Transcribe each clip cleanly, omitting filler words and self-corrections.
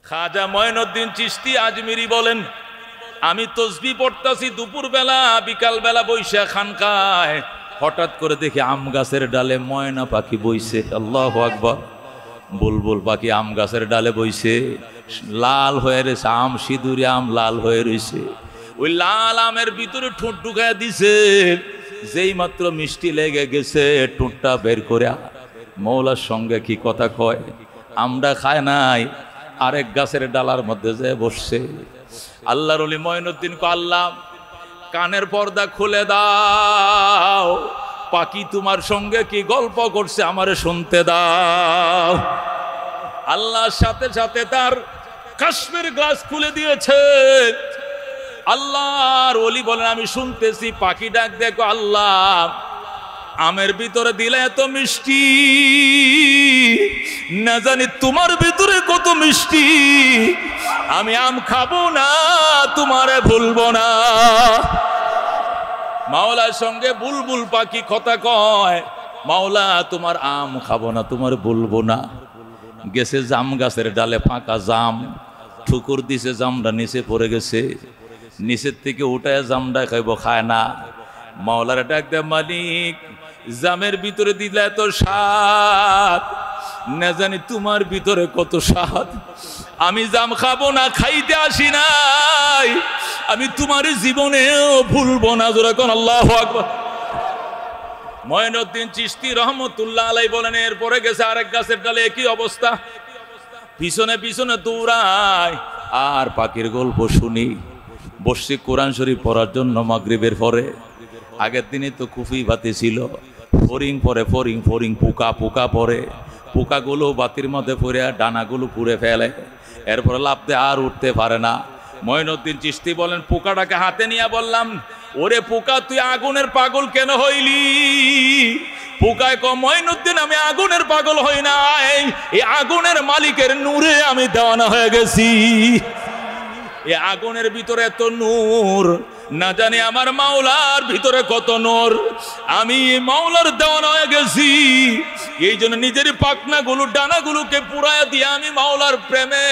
খাজা মঈনুদ্দিন চিশতি আজমিরি বলেন, আমি তসবিহ পড়তাছি দুপুরবেলা, বিকালবেলা বইসা খানকায়, হঠাৎ করে দেখি আম গাছের ডালে ময়না পাখি বইছে। আল্লাহু আকবার। বুলবুল পাখি আম গাছের ডালে বইছে, লাল হয়ে রয়েছে আম, সিঁদুরে আম লাল হয়ে রয়েছে। ওই লাল আমের ভিতরে ঠোঁট ঢুকায় দিছে, যেই মাত্র মিষ্টি লেগে গেছে ঠোঁটটা বের করে মৌলার সঙ্গে কি কথা কয়, আমরা খায় নাই, আরেক গাছের ডালার মধ্যে যে বসছে। আল্লাহর ওলি মঈনুদ্দিন কো, আল্লাহ কানের পর্দা খুলে দাও, পাখি তোমার সঙ্গে কি গল্প করছে আমারে শুনতে দাও। আল্লাহর সাথে সাথে তার কাশ্মীর গ্লাস খুলে দিয়েছে। আল্লাহর ওলি বলেন, আমি শুনতেছি। পাখি ডাক দেখো, আল্লাহ আমের ভিতরে দিলে এত মিষ্টি, না জানি তোমার ভিতরে কত মিষ্টি, আমি আম খাবো না, তোমারে ভুলবো না। মাওলার সঙ্গে বুলবুল পাখি কথা কয়, মাওলা তোমার আম খাবো না, তোমার ভুলবো না। গেছে জাম গাছের ডালে, ফাঁকা জাম, ঠুকুর দিছে, জামটা নিচে পড়ে গেছে। নিচের থেকে উঠায় জামটা খাইব, খায় না। মাওলার ডাক দে, মালিক জামের ভিতরে দিলে এত স্বাদ, না জানি তোমার ভিতরে কত স্বাদ, আমি জাম খাবো না, খাইতে আসি নাই, আমি তোমার জীবনেও ভুলবো না। জোরে কোন আল্লাহু আকবার। মঈনুদ্দিন চিশতি রহমতুল্লাহ আলাইহি বলেন, এরপরে গেছে আরেক গাছের ডালে, একই অবস্থা, পিছনে পিছনে দৌড়ায় আর পাখির গল্প শুনি। বসছি কোরআন শরীফ পড়ার জন্য মাগরিবের পরে। আগের দিনে তো কুফি বাতি ছিল, ফরিং পরে, ফরিং ফরিং পোকা পোকা পরে, পোকাগুলো বাতির মধ্যে পড়ে ডানাগুলো পুড়ে ফেলে, এরপরে লাভ দিয়ে আর উঠতে পারে না। মঈনুদ্দিন চিশতি বলেন, পোকাটাকে হাতে নিয়ে বললাম, ওরে পোকা তুই আগুনের পাগল কেন হইলি? পোকায় ক, মঈনুদ্দিন আমি আগুনের পাগল হই নাই, এই আগুনের মালিকের নূরে আমি দেওয়ানা হয়ে গেছি। এই আগুনের ভিতরে এত নূর, না জানি আমার মাওলার ভিতরে কত নূর, আমি মাওলার দেওয়ানা হয়ে গেছি। এই জন্য নিজের পাখনাগুলো ডানাগুলোকে পুরাইয়া দিয়ে আমি মাওলার প্রেমে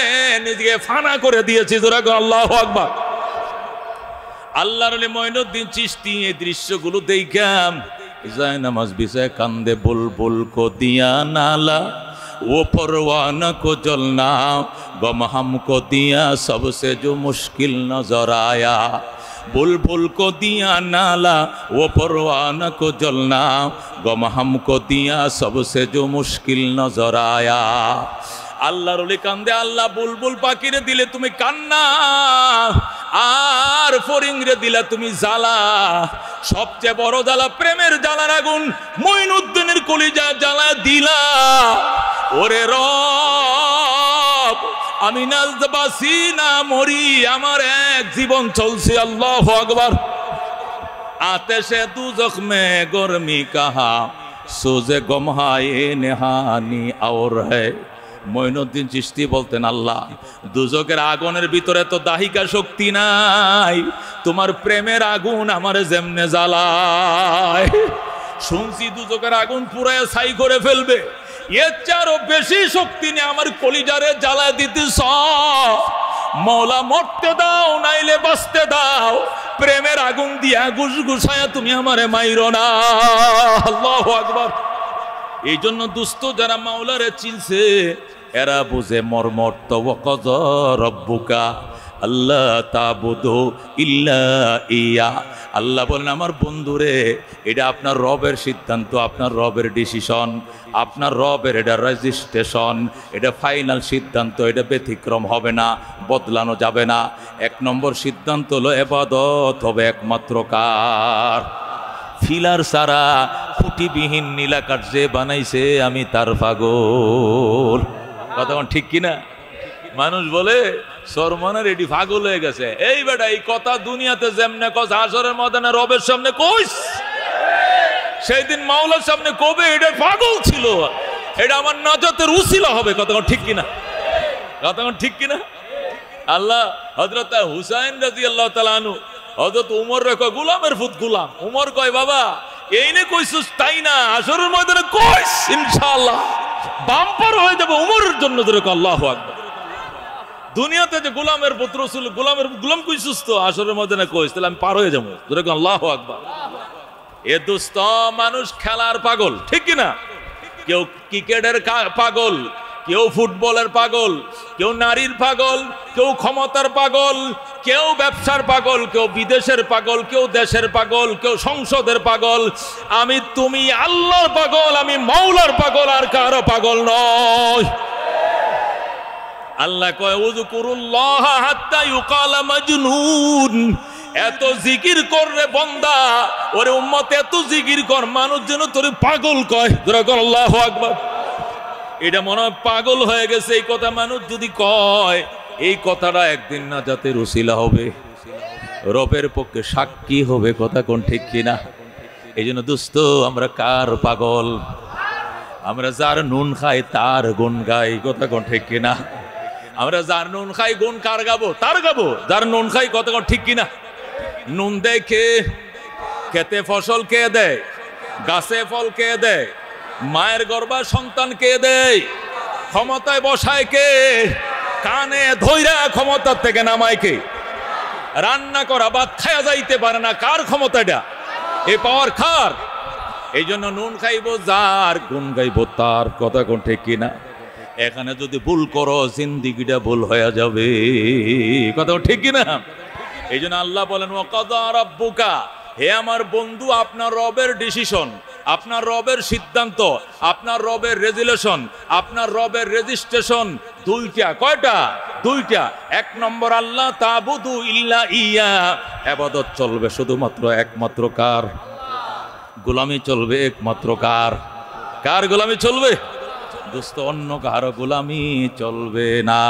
নিজেকে ফানা করে দিয়েছি। জোরে বলো আল্লাহু আকবার। আল্লাহর ওলি মঈনুদ্দিন চিশতি এই দৃশ্যগুলো দেখাম, যায় নামাজ বিছায় কান্দে, বুলবুল কো দিয়া নালা वो परवाना को जलना, गम हमको दिया सबसे जो मुश्किल नजर आया, बुलबुल को दिया नाला वो परवाना को जलना, गम हमको दिया सबसे जो मुश्किल नजर आया। আল্লাহর ওলি কান্দে, আল্লাহ বুলবুল পাখিরে দিলে তুমি কান্না, আর ফরিংরে দিলা তুমি জ্বালা। সবচেয়ে বড় জ্বালা প্রেমের জ্বালার আগুন মঈনুদ্দিনের কলিজা জ্বালা দিলা। ওরে রব, আমি না বাঁচি না মরি, আমার এক জীবন চলছে। আল্লাহু আকবার। আতেশে দুজখ মে গরমি কাহা, সোজে গম হায়ে নেহানি और है। মঈনুদ্দিন চিশতি বলতেন, আল্লাহ দুজকের আগুনের ভিতরে তো দাহিকা শক্তি নাই, তোমার প্রেমের আগুন আমারে যেমনে জ্বালায়। শুনছি দুজকের আগুন পুরায় ছাই করে ফেলবে, এর চেয়েও বেশি শক্তি নিয়ে আমার কলিজারে জ্বালায় দিতেছ। মওলা মরতে দাও নাইলে বাঁচতে দাও, প্রেমের আগুন দিয়া গুসগুসায়া তুমি আমারে মাইরো না। আল্লাহু আকবার। এই জন্য দুস্থ যারা মাওলারে চিনছে এরা বুঝে মর্মর। তওয়াক্কাদ রব্বুকা আল্লাহ তাবুদু ইল্লা ইয়া। আল্লাহ বলেন, আমার বন্ধুরে এটা আপনার রবের সিদ্ধান্ত, আপনার রবের ডিসিশন, আপনার রবের এটা রেজিস্ট্রেশন, এটা ফাইনাল সিদ্ধান্ত, এটা ব্যতিক্রম হবে না, বদলানো যাবে না। এক নম্বর সিদ্ধান্ত হলো ইবাদত হবে একমাত্র কার? ফিলার সারা খুঁটিবিহীন নীলাকার যে বানাইছে আমি তার পাগল। কথা ঠিক কিনা? মানুষ বলে সরমানের এটি পাগল হয়ে গেছে। এই বেটা এই কথা দুনিয়াতে যেমনে কস, হাসরের ময়দানে রবের সামনে কইস, সেই দিন মাওলার সামনে কবে এটা পাগল ছিল, এটা আমার নাজাতের উসিলা হবে। কথা ঠিক কিনা? কথা ঠিক কিনা? আল্লাহ হযরত হুসাইন রাদিয়াল্লাহু তাআলা আনহু হযরত উমর রে কয়, গোলামের ফুত গোলাম। উমর কয়, বাবা এই নে কইছস তাই না, হাসরের ময়দানে কইস ইনশাআল্লাহ বাম্পার হয়ে যাবে উমরের জন্য। ধরে কয় আল্লাহু আকবার। দুনিয়াতে যে গোলামের পুত্র ছিল, গোলাম কই সুস্থ আসরের ময়দানে কইস, তাহলে আমি পার হয়ে যাবো। আল্লাহু আকবার। এ দোস্ত, মানুষ খেলার পাগল, ঠিক কিনা? কেউ ক্রিকেটের পাগল, কেউ ফুটবলের পাগল, কেউ নারীর পাগল, কেউ ক্ষমতার পাগল, কেউ ব্যবসার পাগল, কেউ বিদেশের পাগল, কেউ দেশের পাগল, কেউ সংসদের পাগল। আমি তুমি আল্লাহর পাগল, আমি মাওলার পাগল, আর কারো পাগল নয়। আল্লাহ কয় উযকুরুল্লাহ হাত্তা ইউকালা মাজনুন। এত জিকির কররে বান্দা, ওরে উম্মত এত জিকির কর, মানুষ যেন তোরে পাগল কয়। আল্লাহু আকবার। এটা মনে হয় পাগল হয়ে গেছে এই কথা মানুষ যদি কয়, এই কথাটা একদিন না যাতে রসিলা হবে, রবের পক্ষে সাক্ষী হবে। কথা কোন ঠিক কিনা? এই জন্য দোস্ত, আমরা কার পাগল? আমরা যার নুন খাই তার গুণ গাই। কথা কোন ঠিক কিনা? আমরা যার নুন খাই গুণ কার গাবো? তার গাবো যার নুন খাই। কথা কোন ঠিক কিনা? নুন দেয় কে? খেতে ফসল কে দেয়? গাছে ফল কে দেয়? মায়ের গর্ভা সন্তান কে দেয়? ক্ষমতায় বসায় কে? কানে ধইরা ক্ষমতার থেকে নামায় কে? রান্না করা ভাত খায়া যাইতে পারে না, কার ক্ষমতা এটা? এ পাওয়ার খার। এই জন্য নুন খাইবো যার, গুণ গাইবো তার। কথা কোন ঠিক কিনা? এখানে যদি ভুল করো, জিন্দিগিটা ভুল হয়ে যাবে। কথা ঠিক কিনা? এই জন্য আল্লাহ বলেন ওয়াকাদা রাব্বুকা, হে আমার বন্ধু, আপনার রবের ডিসিশন, আপনার রবের সিদ্ধান্ত, আপনার রবের রেজুলেশন, আপনার রবের রেজিস্ট্রেশন দুইটা। কয়টা? দুইটা। এক নম্বর, আল্লাহ তাবুদু ইল্লা ইয়া, ইবাদত চলবে শুধুমাত্র একমাত্র কার? গোলামি চলবে একমাত্র কার? কার গোলামি চলবে? দোস্ত, অন্য কারো গোলামি চলবে না।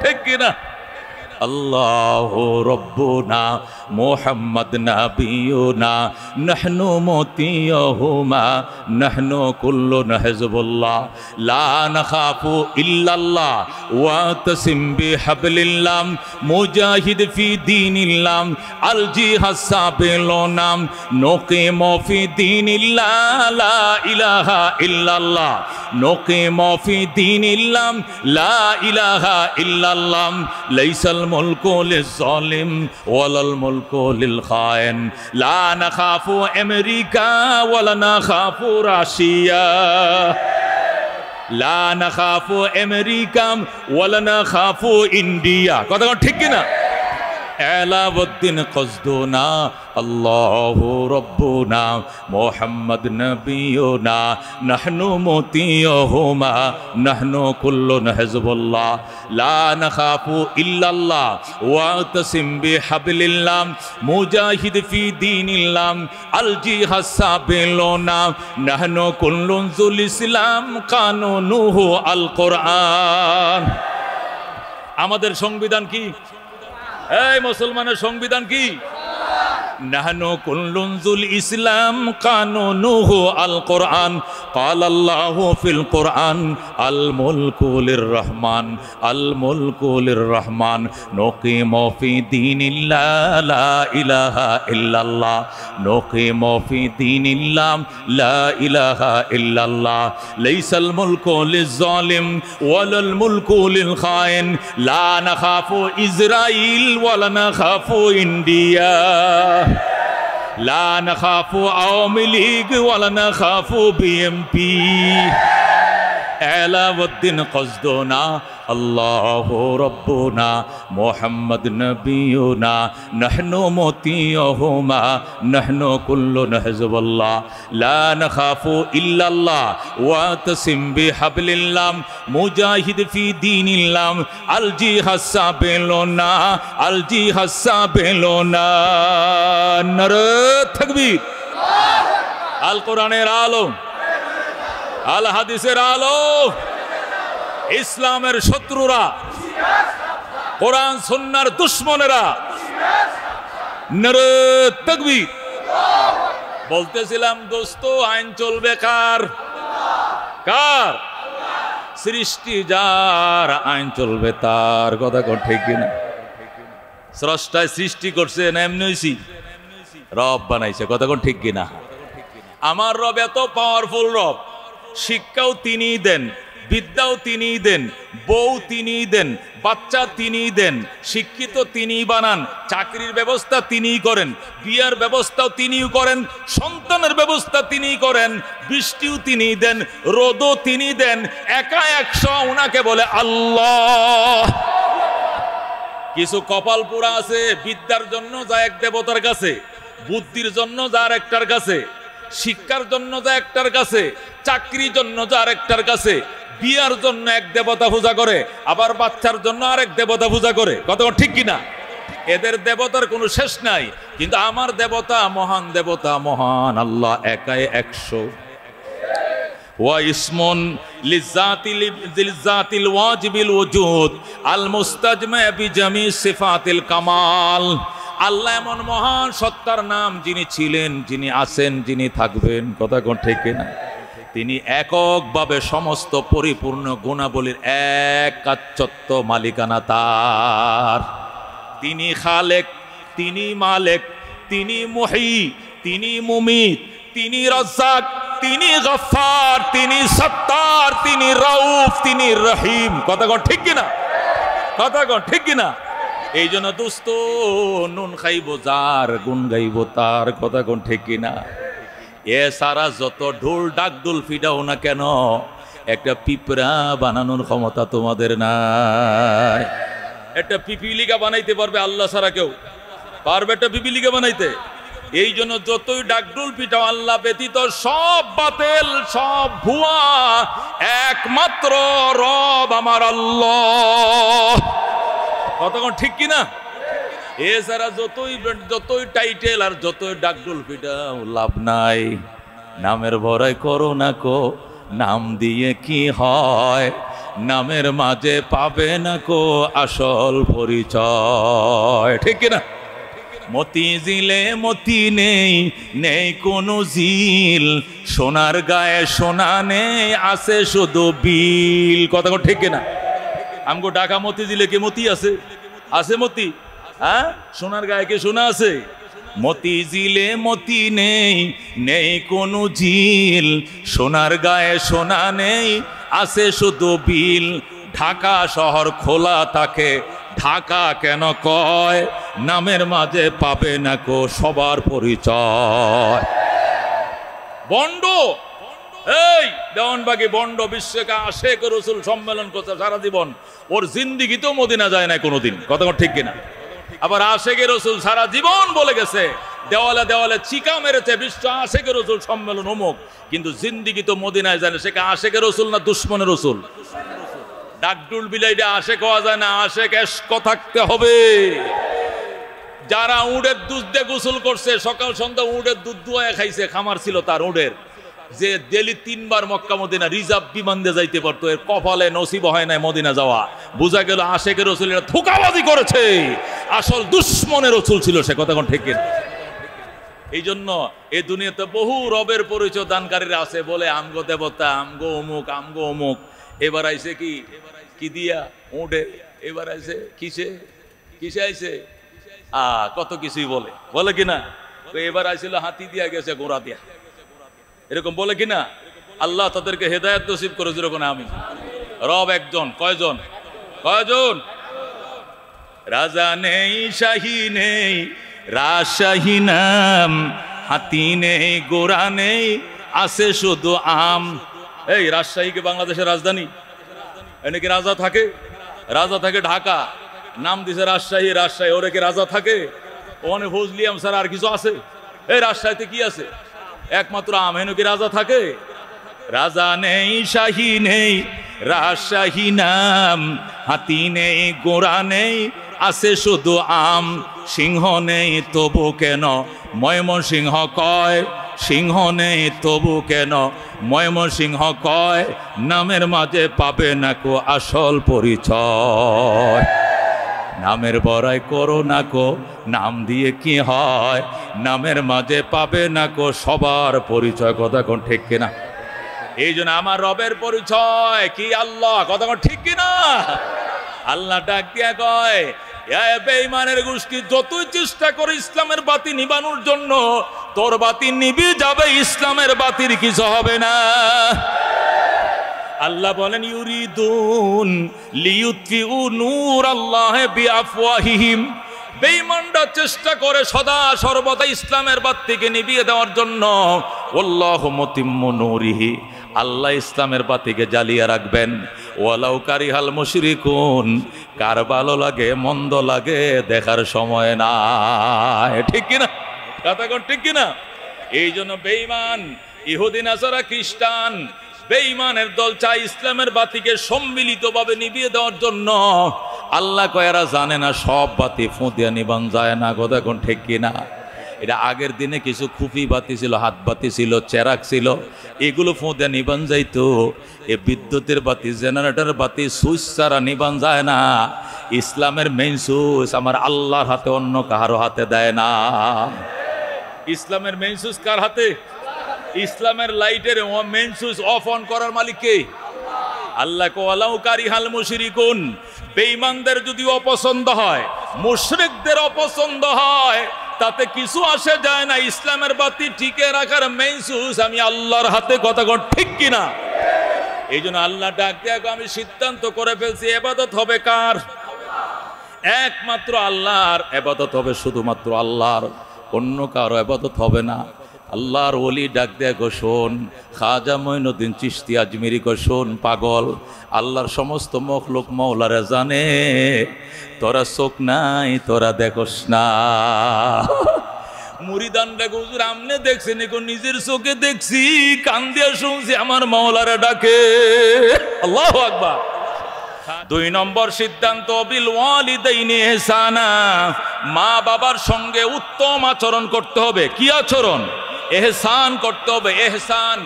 ঠিক কিনা? আল্লাহু রাব্বুনা মুহাম্মদ নাবিয়ুনা নাহনু মুতিয়ুহুমা নাহনু কুল্লুন হিজবুল্লাহ লা নাখাফু ইল্লাল্লাহ ওয়া তাসিম বিহাবলিল্লাহ মুজাহিদ ফি দীনিল্লাহ আল জিহাদ সাবিলুনা নুকিমু ফি দীনিল্লাহ লা ইলাহা ইল্লাল্লাহ নুকিমু ফি দীনিল্লাহ লা ইলাহা ইল্লাল্লাহ লাইসাল মুলকু লিজ-জালিম ওয়ালাল মুলকু লিল-খায়েন লা নাখাফু আমেরিকা ওয়ালা নাখাফু রাশিয়া লা নাখাফু আমেরিকা ওয়ালা নাখাফু ইন্ডিয়া। কথা ঠিক কিনা? আলাউদ্দিন কসদুনা আল্লাহু রাব্বুনা মুহাম্মদ নবিয়ুনা নাহনু মুতিয়ুহুমা নাহনু কুল্লুন হিজবুল্লাহ লা নাখাফু ইল্লাল্লাহ ওয়া তাসিম বিহাবলিল্লাহ মুজাহিদ ফি দীনিল্লাহ আল জিহাদ সাবিলুনা নাহনু কুল্লুন যুল ইসলাম কানুনুহু আল কোরআন। আমাদের সংবিধান কি? এই মুসলমানের সংবিধান কি? নাহনু কুল্লুন যুল ইসলাম কানুনুহু আল কোরআন ক্বালাল্লাহু ফিল কোরআন আল মুলকু লির-রহমান আল মুলকু লির-রহমান নুকিমু ফি দীনিল্লাহ লা ইলাহা ইল্লাল্লাহ নুকিমু ফি দীনিল্লাহ লা ইলাহা ইল্লাল্লাহ লাইসাল মুলকু লিজ-জালিম ওয়ালাল মুলকু লিল-খায়েন লা নাখাফু ইসরাইল ওয়ালা নাখাফু ইন্ডিয়া লা নাখাফু আওয়ামী লীগ ওয়ালা নাখাফু বিএমপি আলাউদ্দিন কসদুনা আল্লাহু রাব্বুনা মুহাম্মদ নবিয়ুনা নাহনু মুতিয়ুহুমা নাহনু কুল্লুন হিজবুল্লাহ লা নাখাফু ইল্লাল্লাহ ওয়া তাসিম বিহাবলিল্লাহ মুজাহিদ ফি দীনিল্লাহ আল জিহাদ সাবিলুনা আল জিহাদ সাবিলুনা। নারে তাকবীর। আল কোরআনের আলো, আল হাদিসের আলো, ইসলামের শত্রুরা, কোরআন সুন্নাহর দুশমনেরা, নারে তাকবীর। বলতেছিলাম দোস্ত, আইন চলবে কার? কার? সৃষ্টি যার, আইন চলবে তার। কথা কোন ঠিক কিনা? স্রষ্টায় সৃষ্টি করছে না এমনি হইছি? রব বানাইছে। কথা কোন ঠিক কিনা? আমার রব এত পাওয়ারফুল রব, শিক্ষাও তিনিই দেন, বিদ্যাও তিনিই দেন, বউ তিনিই দেন, বাচ্চা তিনিই দেন, শিক্ষিত তিনিই বানান, চাকরির ব্যবস্থা তিনিই করেন, বিয়ার ব্যবস্থাও তিনিই করেন, সন্তানের ব্যবস্থা তিনিই করেন, বৃষ্টিও তিনিই দেন, রোদও তিনি দেন, একা 100 উনাকে বলে আল্লাহ। কিছু কপাল পোড়া আছে, বিদ্যার জন্য যায় এক দেবতার কাছে, বুদ্ধির জন্য যার একটার কাছে, শিক্ষার জন্য যা একটার কাছে, চাকরির জন্য যার একটার কাছে, বিয়ার জন্য এক দেবতা পূজা করে, আবার বাচ্চার জন্য আরেক দেবতা পূজা করে। কথা ঠিক কিনা? এদের দেবতার কোনো শেষ নাই, কিন্তু আমার দেবতা মহান দেবতা, মহান আল্লাহ একাই 100। ওয়া ইসমুন লিজাতিল ওয়াজিবিল ওজুদ আল মুস্তাজমা বিজামি সিফাতিল কামাল। আল্লাহ এমন মহান সত্তার নাম, যিনি ছিলেন, যিনি আছেন, যিনি থাকবেন। কথা কোন ঠিক কিনা? তিনি এককভাবে সমস্ত পরিপূর্ণ গুণাবলীর একাচ্ছত্ব মালিকানা তার। তিনি খালেক, তিনি মালেক, তিনি মুহী, তিনি মুমিত, তিনি রাজ্জাক, তিনি গফফার, তিনি সত্তার, তিনি রাউফ, তিনি রহিম। কথা কোন ঠিক কিনা? কথা কোন ঠিক কিনা? এই জন্য দোস্ত, নুন খাইব যার, গুণ গাইব তার। কথা কোন ঠিক কিনা? এ সারা যত ঢোল ডাকডোল ফিটাও না কেন, একটা পিঁপড়া বানানোর ক্ষমতা তোমাদের নাই। একটা পিপিলিকা বানাইতে পারবে আল্লাহ ছাড়া কেউ পারবে একটা পিপিলিকা বানাইতে? এই জন্য যতই ডাকডোল পিটাও, আল্লাহ ব্যতীত সব বাতিল, সব ভুয়া, একমাত্র রব আমার আল্লাহ। কতক্ষণ ঠিক কিনা? এছাড়া যতই টাইটেল আর যতই ডাকডোল পিটাও লাভ নাই। নামের ভরাই করো না কো, নাম দিয়ে কি হয়, নামের মাঝে পাবে না কো আসল পরিচয়। ঠিক কিনা? মতি জিলে মতি নেই, নেই কোনো জিল, সোনার গায়ে সোনা নেই, আছে শুধু বিল। কথা ঠিক কিনা? আমগো ঢাকা মতি জিলে কে মতি আছে? আছে মতি? হ্যাঁ, সোনার গায়ে কে সোনা আছে? মতি জিলে মতি নেই, নেই কোনো ঝিল, সোনার গায়ে সোনা নেই, আছে শুধু বিল। ঢাকা শহর খোলা থাকে, ঢাকা কেন কয়, নামের মাঝে পাবে না কো সবার পরিচয়। বন্ড, এই দেওয়ানবাগী বন্ড বিশ্বকে আশেক রসুল সম্মেলন করছে সারা জীবন, ওর জিন্দিগিতেও মদিনা যায় না কোনোদিন। কথা ঠিক কিনা? আবার আশেকে রসুল সারা জীবন বলে গেছে, দেওয়ালে দেওয়ালে চিকা মেরেছে বিশ্ব আশেকে রসুল সম্মেলন অমুক, কিন্তু জিন্দিগি তো মদিনায় যায় না। সে আশেকে রসুল না দুশ্মনের রসুল? ডাকডুল বিলাইটা আশেক হওয়া যায় না, আশেক এশক থাকতে হবে। যারা উটের দুধ দিয়ে গোসল করছে, সকাল সন্ধ্যা উটের দুধ দুয়ায় খাইছে, খামার ছিল তার উটের, যে ডেলি 3 বার মক্কা মদিনা রিজার্ভ বিমান দিয়ে যাইতে পারতো, এর কপালে নসিব হয় নাই মদিনা যাওয়া। বোঝা গেল আশেকের রসুল এরা ধোঁকাবাজি করেছে, আসল দুশ্মনের রসুল ছিল সে। কথা কোন ঠিক? এই জন্য এই দুনিয়াতে বহু রবের পরিচয় দানকারীরা আছে, বলে আমগো দেবতা, আমগো অমুক, আমগো অমুক। এবার আইছে কি দিয়া? উঠে। এবার আইছে কিসে? কিসে আইছে? কত কিছুই বলে কিনা? এবার আইছিল হাতি দিয়া, গেছে ঘোড়া দিয়া, এরকম বলে কিনা? আল্লাহ তাদেরকে হেদায়েত নসিব করে যেরকম। আমি রব একজন, কয়জন? কয়জন? রাজা নেই, শাহী নেই, রাজশাহী নাম, হাতি নেই, গোড়া নেই, আছে শুধু আম। এই রাজশাহী কি বাংলাদেশের রাজধানী? এনে কি রাজা থাকে? রাজা থাকে ঢাকা, নাম দিছে রাজশাহী। রাজশাহী, ওরে কি রাজা থাকে? ওখানে ফজলিয়াম স্যার আর কিছু আছে? এই রাজশাহীতে কি আছে? একমাত্র আম। হেন কি রাজা থাকে? রাজা নেই, শাহী নেই, রাজশাহী নাম, হাতি নেই, গোড়া নেই, আছে শুধু আম। সিংহ নেই তবু কেন ময়মনসিংহ কয়, সিংহ নেই তবু কেন ময়মনসিংহ কয়, নামের মাঝে পাবে না কো আসল পরিচয়। নামের বড়াই করো না কো, নাম দিয়ে কি হয়, নামের মাঝে পাবে না কো সবার পরিচয়। কথা কোন ঠিক কিনা? এই জন্য আমার রবের পরিচয় কি? আল্লাহ। কথা কোন ঠিক কিনা? আল্লাহ ডাক দিয়া কয়, বেঈমানের গোষ্ঠী যতই চেষ্টা করে ইসলামের বাতি নিবানোর জন্য, তোর বাতি নিভে যাবে, ইসলামের বাতির কিছু হবে না। আল্লাহ বলেন ইউরিদুন লিইউতফিউ নূরাল্লাহি বিআফওয়াহিহিম, বেঈমানরা চেষ্টা করে সদা সর্বদা ইসলামের বাতিকে নিভিয়ে দেওয়ার জন্য। আল্লাহু মুতিম্মু নূরিহি, আল্লাহ ইসলামের বাতিকে জ্বালিয়ে রাখবেন। ওয়ালাউ কারিহাল মুশরিকুন, কার ভালো লাগে মন্দ লাগে দেখার সময় নাই। ঠিক কিনা কথা কোন ঠিক কিনা? এই জন্য বেঈমান ইহুদি নাসারা খ্রিস্টান বেঈমানের দল চাই ইসলামের বাতিকে সম্মিলিতভাবে নিভিয়ে দেওয়ার জন্য। আল্লাহ কয়েরা জানে না সব বাতি ফুঁদিয়া নিবান যায় না। কথা কোন ঠিক কিনা? এটা আগের দিনে কিছু খুফি বাতি ছিল, হাত বাতি ছিল, চেরাক ছিল, এগুলো ফুঁদিয়া নিবান যাইতো। এ বিদ্যুতের বাতি, জেনারেটর বাতি, সুইচ ছাড়া নিবান যায় না। ইসলামের মেইন সুইচ আমার আল্লাহর হাতে, অন্য কাহারো হাতে দেয় না। ইসলামের মেইন সুইচ কার হাতে? ইসলামের লাইটের মেইন সুইচ অফ অন করার মালিক কে? আল্লাহ। ওয়ালাউ কারিহাল মুশরিকুন, বেঈমানদের যদি অপছন্দ হয়, মুশরিকদের অপছন্দ হয়, তাতে কিছু আসে যায় না। ইসলামের বাতি টিকে রাখার মেইন সুইচ আমি আল্লাহর হাতে। কথা কোন ঠিক কিনা? এই জন্য আল্লাহ ডাক দিয়ে আমি সিদ্ধান্ত করে ফেলছি, ইবাদত হবে কার? একমাত্র আল্লাহর ইবাদত হবে, শুধুমাত্র আল্লাহর, অন্য কারো ইবাদত হবে না। আল্লাহর ওলি ডাক দেয়া গো শোন, খাজা মঈনুদ্দিন চিশতি আজমিরি গো শোন পাগল, আল্লাহর সমস্ত মখলুক মওলারে জানে, তোরা চোখ নাই তোরা দেখোস না। মুরিদান ডাকে হুজুর আমনে দেখছেন? এখন নিজের চোখে দেখছি, কান দিয়ে শুনছি আমার মওলারে ডাকে। আল্লাহু আকবার। 2 নম্বর সিদ্ধান্ত, বিল ওয়ালিদাইনি ইহসানা, মা বাবার সঙ্গে উত্তম আচরণ করতে হবে। কি আচরণ? এহসান করতে হবে। এহসান,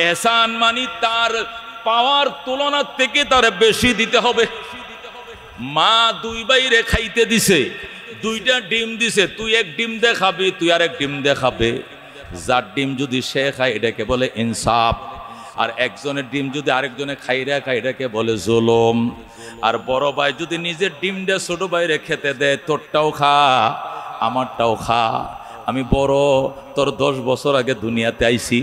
এহসান মানে তার পাওয়ার তুলনার থেকে তার বেশি দিতে হবে। মা 2 বাইরে খাইতে দিছে, 2টা ডিম দিছে, তুই 1 ডিম দে খাবি, তুই আর 1 ডিম দে খাবে। যার ডিম যদি সে খায় এটাকে বলে ইনসাফ, আর একজনের ডিম যদি আরেকজনে খাইরা খায় এটাকে বলে জুলুম। আর বড় ভাই যদি নিজের ডিমটা ছোট ভাইরে খেতে দেয়, তোরটাও খা আমারটাও খা। আমি বড়, তোর 10 বছর আগে দুনিয়াতে আইছি,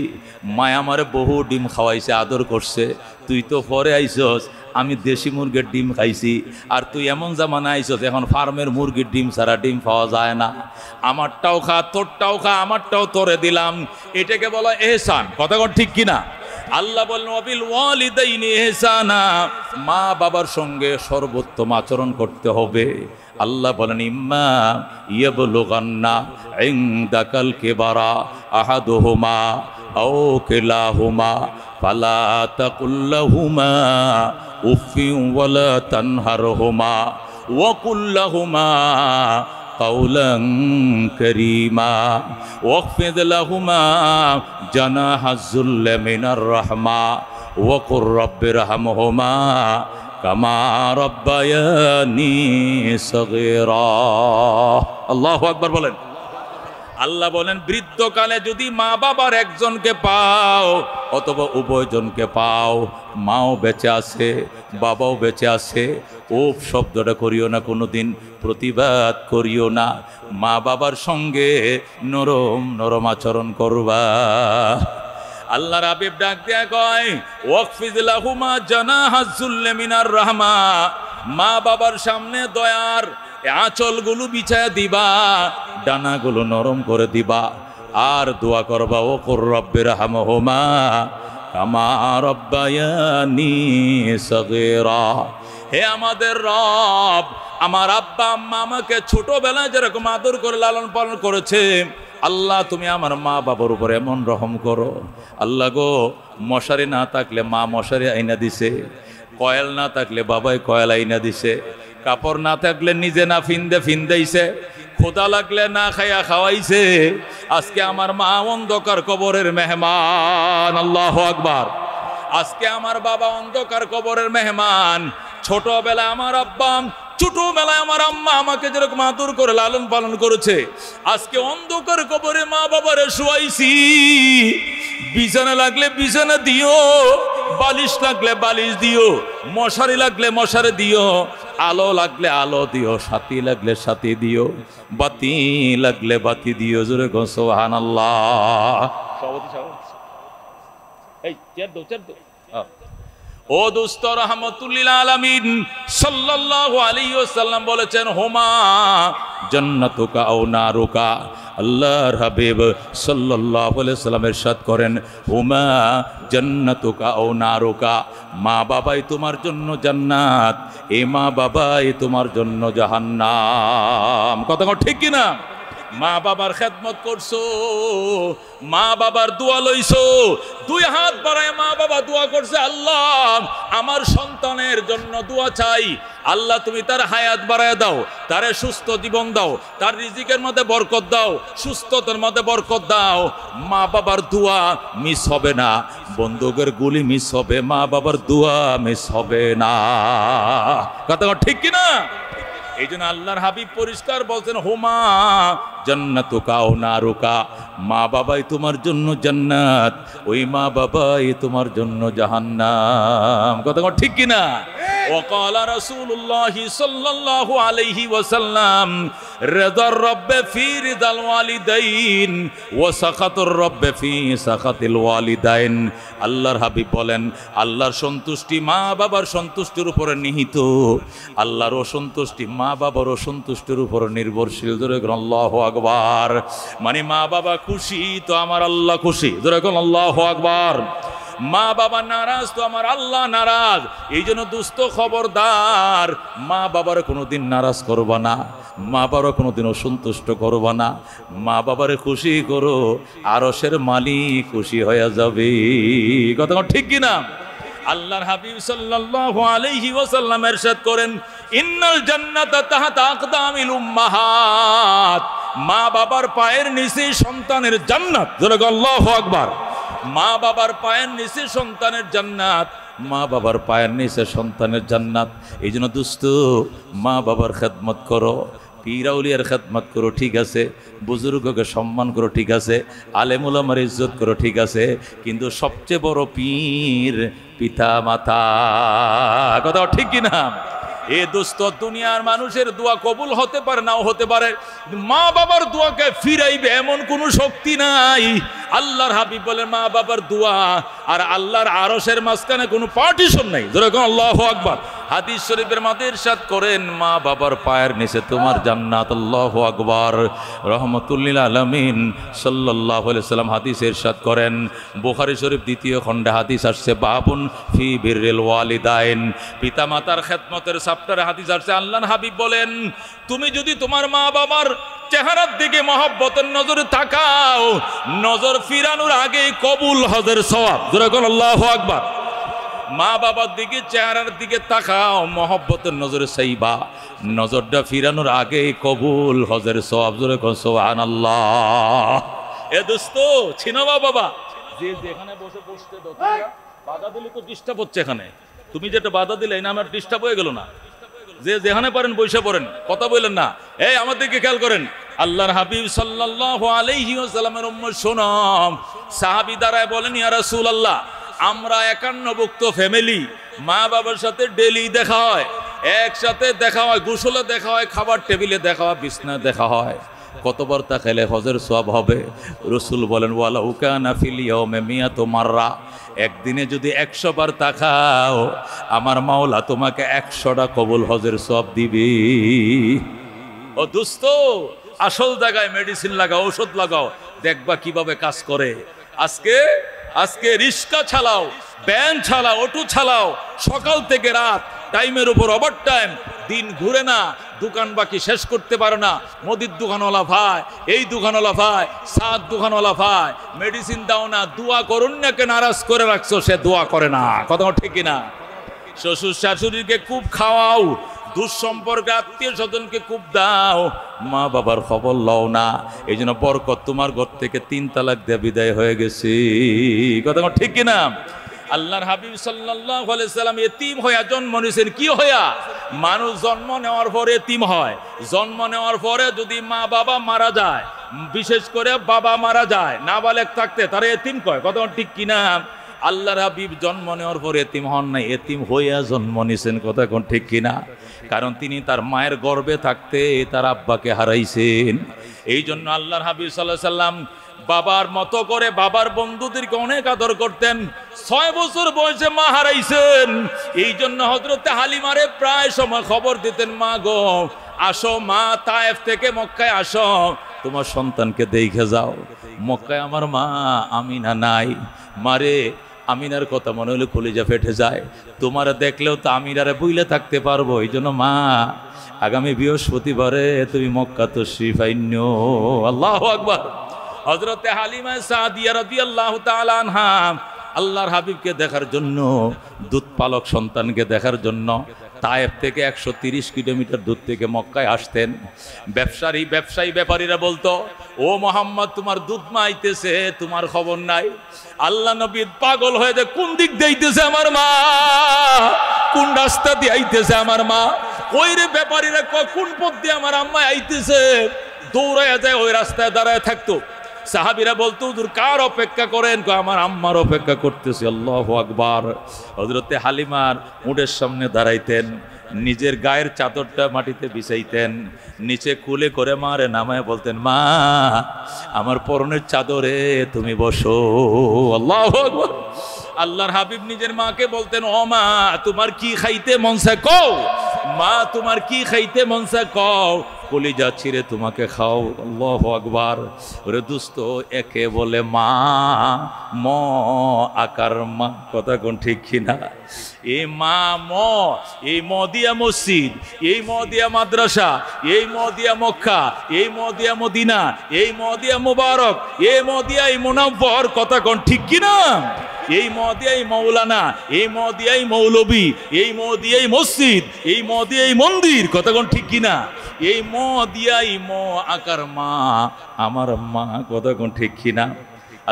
মায় আমারে বহু ডিম খাওয়াইছে, আদর করছে, তুই তো পরে আইসস। আমি দেশি মুরগির ডিম খাইছি, আর তুই এমন জামানা আইসস এখন ফার্মের মুরগির ডিম ছাড়া ডিম পাওয়া যায় না। আমারটাও খা, তোরটাও খা, আমারটাও তোরে দিলাম, এটাকে বলা এহসান। কথা কোন ঠিক কিনা? আল্লাহ বলেন ওয়াবিল ওয়ালিদাইনি ইহসানা, মা বাবার সঙ্গে সর্বোত্তম আচরণ করতে হবে। আল্লাহ বলেন ইম্মা ইয়াবলুগান্না ইনদাকাল কিবারা আহাদুহুমা আও কিলাহুমা ফালা তাকুল লাহুমা উফিন ওয়ালা তানহারহুমা ওয়া কুল লাহুমা কাওলান কারীমা ওয়াখফিদ লাহুমা জানাহাজ যুল্লি মিনার রাহমা ওয়া কুর রাব্বিরহামহুমা কামা রাব্বায়ানি সগীরা। আল্লাহু আকবার বলেন। আল্লাহ বলেন বৃদ্ধকালে যদি মা বাবার একজনকে পাও অথবা উভয়জনকে পাও, মাও বেঁচে আছে বাবাও বেঁচে আছে, ওফ শব্দটা করিও না, কোনোদিন প্রতিবাদ করিও না। মা বাবার সঙ্গে নরম নরম আচরণ করবা। আল্লাহর হাবিব ডাক দেয়া কয় ওয়াকফিজ লাহুমা জানাহাজ যুল্লি মিনার রাহমা, মা বাবার সামনে দয়ার আঁচলগুলো বিছায়া দিবা, ডানাগুলো নরম করে দিবা, আর দোয়া করবা ও কুর রাব্বিরহামহুমা কামা রাব্বায়ানি সগীরা। হে আমাদের রব, আমার আব্বা আম্মা আমাকে ছোটবেলায় যেরকম আদর করে লালন পালন করেছে, আল্লাহ তুমি আমার মা বাবার উপর এমন রহম করো। আল্লাহ গো, মশারি না থাকলে মা মশারি আইনা দিছে, কয়েল না থাকলে বাবাই কয়েল আইনা দিছে, কাপড় না থাকলে নিজে না ফিন্দাইছে, ক্ষুধা লাগলে না খাইয়া খাওয়াইছে। আজকে আমার মা অন্ধকার কবরের মেহমান। আল্লাহু আকবার। আজকে আমার বাবা অন্ধকার কবরের মেহমান। ছোটবেলায় আমার আব্বা, ছোটবেলায় আমার আম্মা আমাকে যেরকম আদর করে লালন পালন করেছে, আজকে অন্ধকার কবরে মা বাবারে শুয়াইছি। বিছানা লাগলে বিছানা দিও, বালিশ লাগলে বালিশ দিও, মশারি লাগলে মশারি দিও, আলো লাগলে আলো দিও, সাথী লাগলে সাথী দিও, বাতি লাগলে বাতি দিও। জোরে গো সুবহানাল্লাহ। এই চেয়ার দাও, চেয়ার দাও। ও দোস্ত, রাহমাতুল্লিল আলামিন সাল্লাল্লাহু আলাইহি ওয়াসাল্লাম বলেছেন, হুমা জান্নাতুকা আও নারুকা। আল্লাহর হাবিব সাল্লাল্লাহু আলাইহি ওয়াসাল্লাম ইরশাদ করেন, হুমা জান্নাতুকা আও নারুকা। মা বাবাই তোমার জন্য জান্নাত, এ মা বাবাই তোমার জন্য জাহান্নাম। কথা ঠিক কি না? মা বাবার খেদমত করছো, মা বাবার দোয়া লইছো, দুই হাত বাড়ায় মা বাবা দোয়া করছে, আল্লাহ আমার সন্তানের জন্য দোয়া চাই, আল্লাহ তুমি তার হায়াত বাড়ায় দাও, তারে সুস্থ জীবন দাও, তার রিজিকের মধ্যে বরকত দাও, সুস্থতার মধ্যে বরকত দাও। মা বাবার দোয়া মিস হবে না, বন্দুকের গুলি মিস হবে, মা বাবার দোয়া মিস হবে না। কথা ঠিক কিনা? এই জন্য আল্লাহর হাবিব পরিষ্কার বলছেন, হুমা জান্নাতুকা আও নারুকা। মা বাবাই তোমার জন্য জান্নাত, ওই মা বাবাই তোমার জন্য জাহান্নাম। কথা ঠিক কিনা? وقال رسول الله صلى الله عليه وسلم رضا الرب في رضا الوالدين وسخط الرب في سخط الوالدين। আল্লাহর হাবিব বলেন, আল্লাহর সন্তুষ্টি মা বাবার সন্তুষ্টির উপরে নিহিত, আল্লাহর অসন্তুষ্টি মা বাবার অসন্তুষ্টির উপর নির্ভরশীল। জোরে বলুন আল্লাহু আকবার। মানে মা বাবা খুশি তো আমার আল্লাহ খুশি। জোরে বলুন আল্লাহু আকবার। মা বাবা নারাজ তো আমার আল্লাহ নারাজ। এই জন্য দুস্থ খবরদার, মা বাবার কোনোদিন নারাজ করবা না, মা বাবার কোনোদিন অসন্তুষ্ট করবা না, মা বাবারে খুশি করো, আরশের মালিক খুশি হয়ে যাবে। কথা ঠিক কিনা? আল্লাহর হাবিব সাল্লাল্লাহু আলাইহি ওয়াসাল্লাম ইরশাদ করেন, ইন্নাল জান্নাতা তাহতা আকদামিল উম্মাহাত। মা বাবার পায়ের নিচে সন্তানের জান্নাত। জোরে আল্লাহু আকবার। মা বাবার পায়ের নিচে সন্তানের জান্নাত, মা বাবার পায়ের নিচে সন্তানের জান্নাত। এই জন্য দুস্থ মা বাবার খেদমত করো, পীর আউলিয়ার খেদমত করো, ঠিক আছে, বুজুর্গকে সম্মান করো, ঠিক আছে, আলেম উলামার ইজ্জত করো, ঠিক আছে, কিন্তু সবচেয়ে বড় পীর পিতা মাতা। কথা ঠিক কিনা? এ দোস্ত, দুনিয়ার মানুষের দোয়া কবুল হতে পারে, নাও হতে পারে, মা বাবার দোয়াকে ফিরাইবে এমন কোনো শক্তি নাই। আল্লাহর হাবিব বলেন, মা বাবার দোয়া আর আল্লাহর আরশের মাঝখানে কোনো পার্টিশন নাই। যেরকম আল্লাহু আকবার। হাদিস শরীফের মধ্যে ইরশাদ করেন, মা বাবার পায়ের নিচে তোমার জান্নাত। আল্লাহু আকবার। রহমতুল্লিল আলামিন সাল্লাল্লাহু আলাইহি সাল্লাম হাদিস ইরশাদ করেন, বুখারী শরীফ দ্বিতীয় খণ্ডে হাদিস আসছে, বাবুন ফি বিররিল ওয়ালিদাইন। পিতা মাতার খেদমতের চ্যাপ্টারে হাদিস আসছে, আল্লাহর হাবিব বলেন, তুমি যদি তোমার মা বাবার চেহারার দিকে মহব্বতের নজরে তাকাও, নজর ফিরানোর আগে কবুল হজের সওয়াব। যেরকম আল্লাহু আকবার। মা বাবার দিকে চেহারার দিকে তাকাও, মহব্বতের নজরে চাইবা, নজরটা ফিরানোর আগে কবুল হজের সওয়াব। যেরকম সুবহানাল্লাহ। এ দোস্ত, ছিনাবা বাবা, যে যেখানে বসে বসতে দাও, বাধা দিলে তো ডিস্টার্ব হচ্ছে। এখানে তুমি যেটা বাধা দিলে না, আমার ডিস্টার্ব হয়ে গেল না? যে যেখানে পারেন বসে পড়েন, কথা বললেন না। এই আমাদেরকে খেয়াল করেন, আল্লাহর হাবিব সাল্লাল্লাহু আলাইহি ওয়াসাল্লামের উম্মত শোনাম, সাহাবী দাঁড়ায় বলেন, ইয়া রাসূলুল্লাহ, আমরা 51ভুক্ত ফ্যামিলি, মা বাবার সাথে ডেলি দেখা হয়, একসাথে দেখা হয়, গোসলে দেখা হয়, খাবার টেবিলে দেখা হয়, বিছনায় দেখা হয়, কতবার তাকাইলে হজের সওয়াব হবে? রাসূল বলেন, ওয়ালাউ কানা ফিল ইয়াউমি মিয়াতু মাররা। একদিনে যদি 100 বার তাকাও, আমার মাওলা তোমাকে 100টা কবুল হজের সওয়াব দিবে। ও দোস্ত, আসল জায়গায় মেডিসিন লাগাও, ঔষধ লাগাও, দেখবা কিভাবে কাজ করে। আজকে রিস্কা চালাও, ব্যান চালাও, অটো চালাও, সকাল থেকে রাত, টাইমের উপর ওভার টাইম, দিন ঘুরে না, দোকান বাকি শেষ করতে পারে না। মুদির দোকানওয়ালা ভাই, এই দোকানওয়ালা ভাই, সাত দোকানওয়ালা ভাই, মেডিসিন দাও না, দোয়া করুন না, কে নারাজ করে রাখছো, সে দোয়া করে না। কথা ঠিক না? শ্বশুর শাশুড়িকে খুব খাওয়াও, দুঃসম্পর্কে আত্মীয় স্বজনকে খুব দাও, মা বাবার খবর লও না। এই জন্য বরকত তোমার ঘর থেকে 3 তালাক দিয়ে বিদায় হয়ে গেছে। কথা ঠিক কিনা? আল্লাহর হাবিব সাল্লাল্লাহু আলাইহি সাল্লাম এতিম হইয়া জন্ম নিয়েছেন। কি হইয়া? মানুষ জন্ম নেওয়ার পরে এতিম হয়। জন্ম নেওয়ার পরে যদি মা বাবা মারা যায়, বিশেষ করে বাবা মারা যায়, নাবালেগ থাকতে, তারা এতিম কয়। কথা ঠিক কিনা? আল্লাহর হাবিব জন্ম নেওয়ার পরে এতিম হন নাই, এতিম হইয়া জন্ম নিয়েছেন। কথা ঠিক কিনা? কারণ তিনি তার মায়ের গর্ভে থাকতে তার আব্বাকে হারাইছেন। এই জন্য আল্লাহর হাবিব সাল্লাল্লাহু আলাইহি সাল্লাম বাবার মতো করে বাবার বন্ধুদেরকে অনেক আদর করতেন। 6 বছর বয়সে মা হারাইছেন, এই জন্য হযরতে হালিমারে প্রায় সময় খবর দিতেন, মা গো আসো, মা তায়েফ থেকে মক্কায় আসো, তোমার সন্তানকে দেখে যাও। মক্কায় আমার মা আমিনা নাই, মারে আমিনার কথা মনে হলে কলিজা ফেটে যায়, তোমার দেখলেও তো আমিনারে বুইলে থাকতে পারবো, এই জন্য মা আগামী বৃহস্পতিবারে তুমি মক্কা তশরিফ আইনো। আল্লাহু আকবার। হযরতে হালিমা সাদিয়া রাদিয়াল্লাহু তাআলা আনহা আল্লাহর হাবিবকে দেখার জন্য, দুধ পালক সন্তানকে দেখার জন্য তায়েফ থেকে 130 কিলোমিটার দূর থেকে মক্কায় আসতেন। ব্যবসায়ী ব্যাপারীরা বলতো, ও মোহাম্মদ তোমার দুধ মা আইতেছে, তোমার খবর নাই। আল্লাহ নবী পাগল হয়ে যায়, কোন দিক দিয়ে আইতেছে আমার মা, কোন রাস্তা দিয়ে আইতেছে আমার মা, ওই রে ব্যাপারীরা কোন পথ দিয়ে আমার আম্মা আইতেছে, দৌড়াইয়া যায় ওই রাস্তায় দাঁড়ায় থাকতো। সাহাবীরা বলতো, হুজুর কার অপেক্ষা করেন? আমার আম্মার অপেক্ষা করতেছি। আল্লাহু আকবার। হযরতে হালিমার উটের সামনে দাঁড়াইতেন, নিজের গায়ের চাদরটা মাটিতে বিছাইতেন, নিচে কুলে করে মারে নামায় বলতেন, মা আমার পরনের চাদরে তুমি বসো। আল্লাহু আকবার। আল্লাহর হাবিব নিজের মাকে বলতেন, ও মা তোমার কি খাইতে মন চায় কও, মা তোমার কি খাইতে মন চায় কও, কলিজা ছিঁড়ে তোমাকে খাও। আল্লাহু আকবার। ওরে দুস্ত, একে বলে মা, ম আকার মা, কথা কোন ঠিক কিনা? এই মা ম, এই ম দিয়া মসজিদ, এই ম দিয়া মাদ্রাসা, এই ম দিয়া মক্কা, এই ম দিয়া মদিনা, এই ম দিয়া মুবারক, এই ম দিয়া এই মুনাফফর, কথা কোন ঠিক কিনা? এই ম দিয়াই মৌলানা, এই ম দিয়াই মৌলবী, এই ম দিয়াই মসজিদ, এই ম দিয়াই মন্দির, কথা কোন ঠিক কিনা? এই ম দিয়াই ম আকার মা, আমার মা, কথা কোন ঠিক কিনা?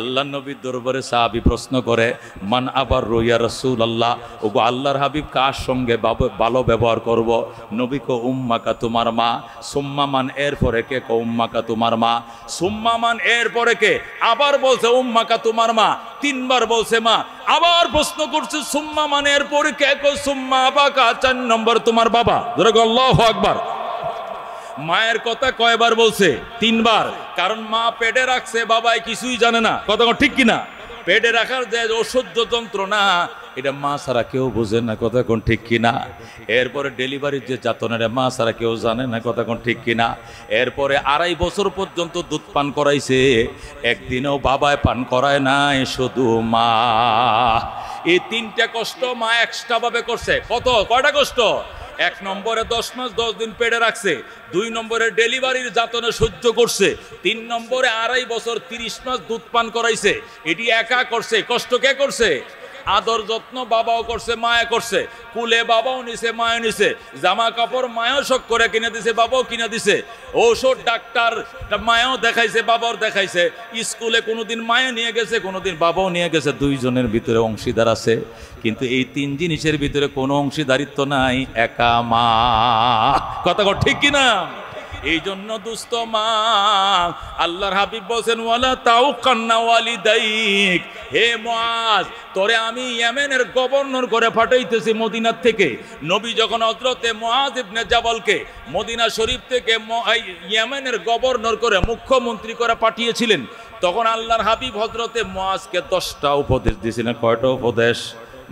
আল্লাহ নবীর দরবারে সাহাবী প্রশ্ন করে, মান আবার রইয়া রাসূলুল্লাহ, ওগো আল্লাহর হাবিব কার সঙ্গে ভালো ব্যবহার করব? নবী কো উম্মাকা, তোমার মা। সুম্মা মান, এরপরে কে? কো উম্মাকা, তোমার মা। সুম্মা মান, এরপরে কে? আবার বলছে উম্মাকা, তোমার মা। 3 বার বলছে মা। আবার প্রশ্ন করছে সুম্মা মান, এরপরে কে? কো সুম্মা আবাকা, 4 নম্বর তোমার বাবা। ধরে গো আল্লাহু আকবার। মায়ের কথা কয়বার বলছে? 3 বার। কারণ মা পেটে রাখছে, বাবাই কিছুই জানে না, কথা ঠিক কিনা? পেটে রাখার যে অসহ্য যন্ত্রণা, এটা মা ছাড়া কেউ বোঝে না, কথা কোন ঠিক কিনা? এরপরে ডেলিভারির যে যাতনাটা মা ছাড়া কেউ জানে না, কথা কোন ঠিক কিনা? এরপরে 2.5 বছর পর্যন্ত দুধ পান করাইছে, একদিনও বাবায় পান করায় নাই, শুধু মা। এই 3টা কষ্ট মা এক্সট্রা ভাবে করছে। কয়টা কষ্ট? 1 নম্বরে 10 মাস 10 দিন পেটে রাখছে, 2 নম্বরে ডেলিভারির যাতনা সহ্য করছে, 3 নম্বরে 2.5 বছর 30 মাস দুধ পান করাইছে। এটি একা করছে, কষ্ট কে করছে? আদর যত্ন বাবাও করছে, মায়া করছে, কুলে বাবাও নিছে, মায়া নিছে, জামা কাপড় মায়াও শখ করে কিনে দিছে, বাবাও কিনে দিছে, ঔষধ ডাক্তার মায়াও দেখাইছে, বাবাও দেখাইছে, স্কুলে কোনোদিন মায়া নিয়ে গেছে, কোনোদিন বাবাও নিয়ে গেছে। 2 জনের ভিতরে অংশীদার আছে, কিন্তু এই 3 জিনিসের ভিতরে কোনো অংশীদারিত্ব নাই, একা মা, কথা ঠিক কিনা? এই জন্য দুস্থ মা, আল্লাহর হাবিব বলেন, ওয়ালা তাউকান্না ওয়ালিদাইক, হে মুআজ তোরে আমি ইয়েমেনের গভর্নর করে পাঠাইতেছি মদিনার থেকে। নবী যখন হযরতে মুআজ ইবনে জাবালকে মদিনা শরীফ থেকে ইয়েমেনের গভর্নর করে, মুখ্যমন্ত্রী করে পাঠিয়েছিলেন, তখন আল্লাহর হাবিব হযরতে মুআজকে 10টা উপদেশ দিয়েছিলেন। কয়টা উপদেশ?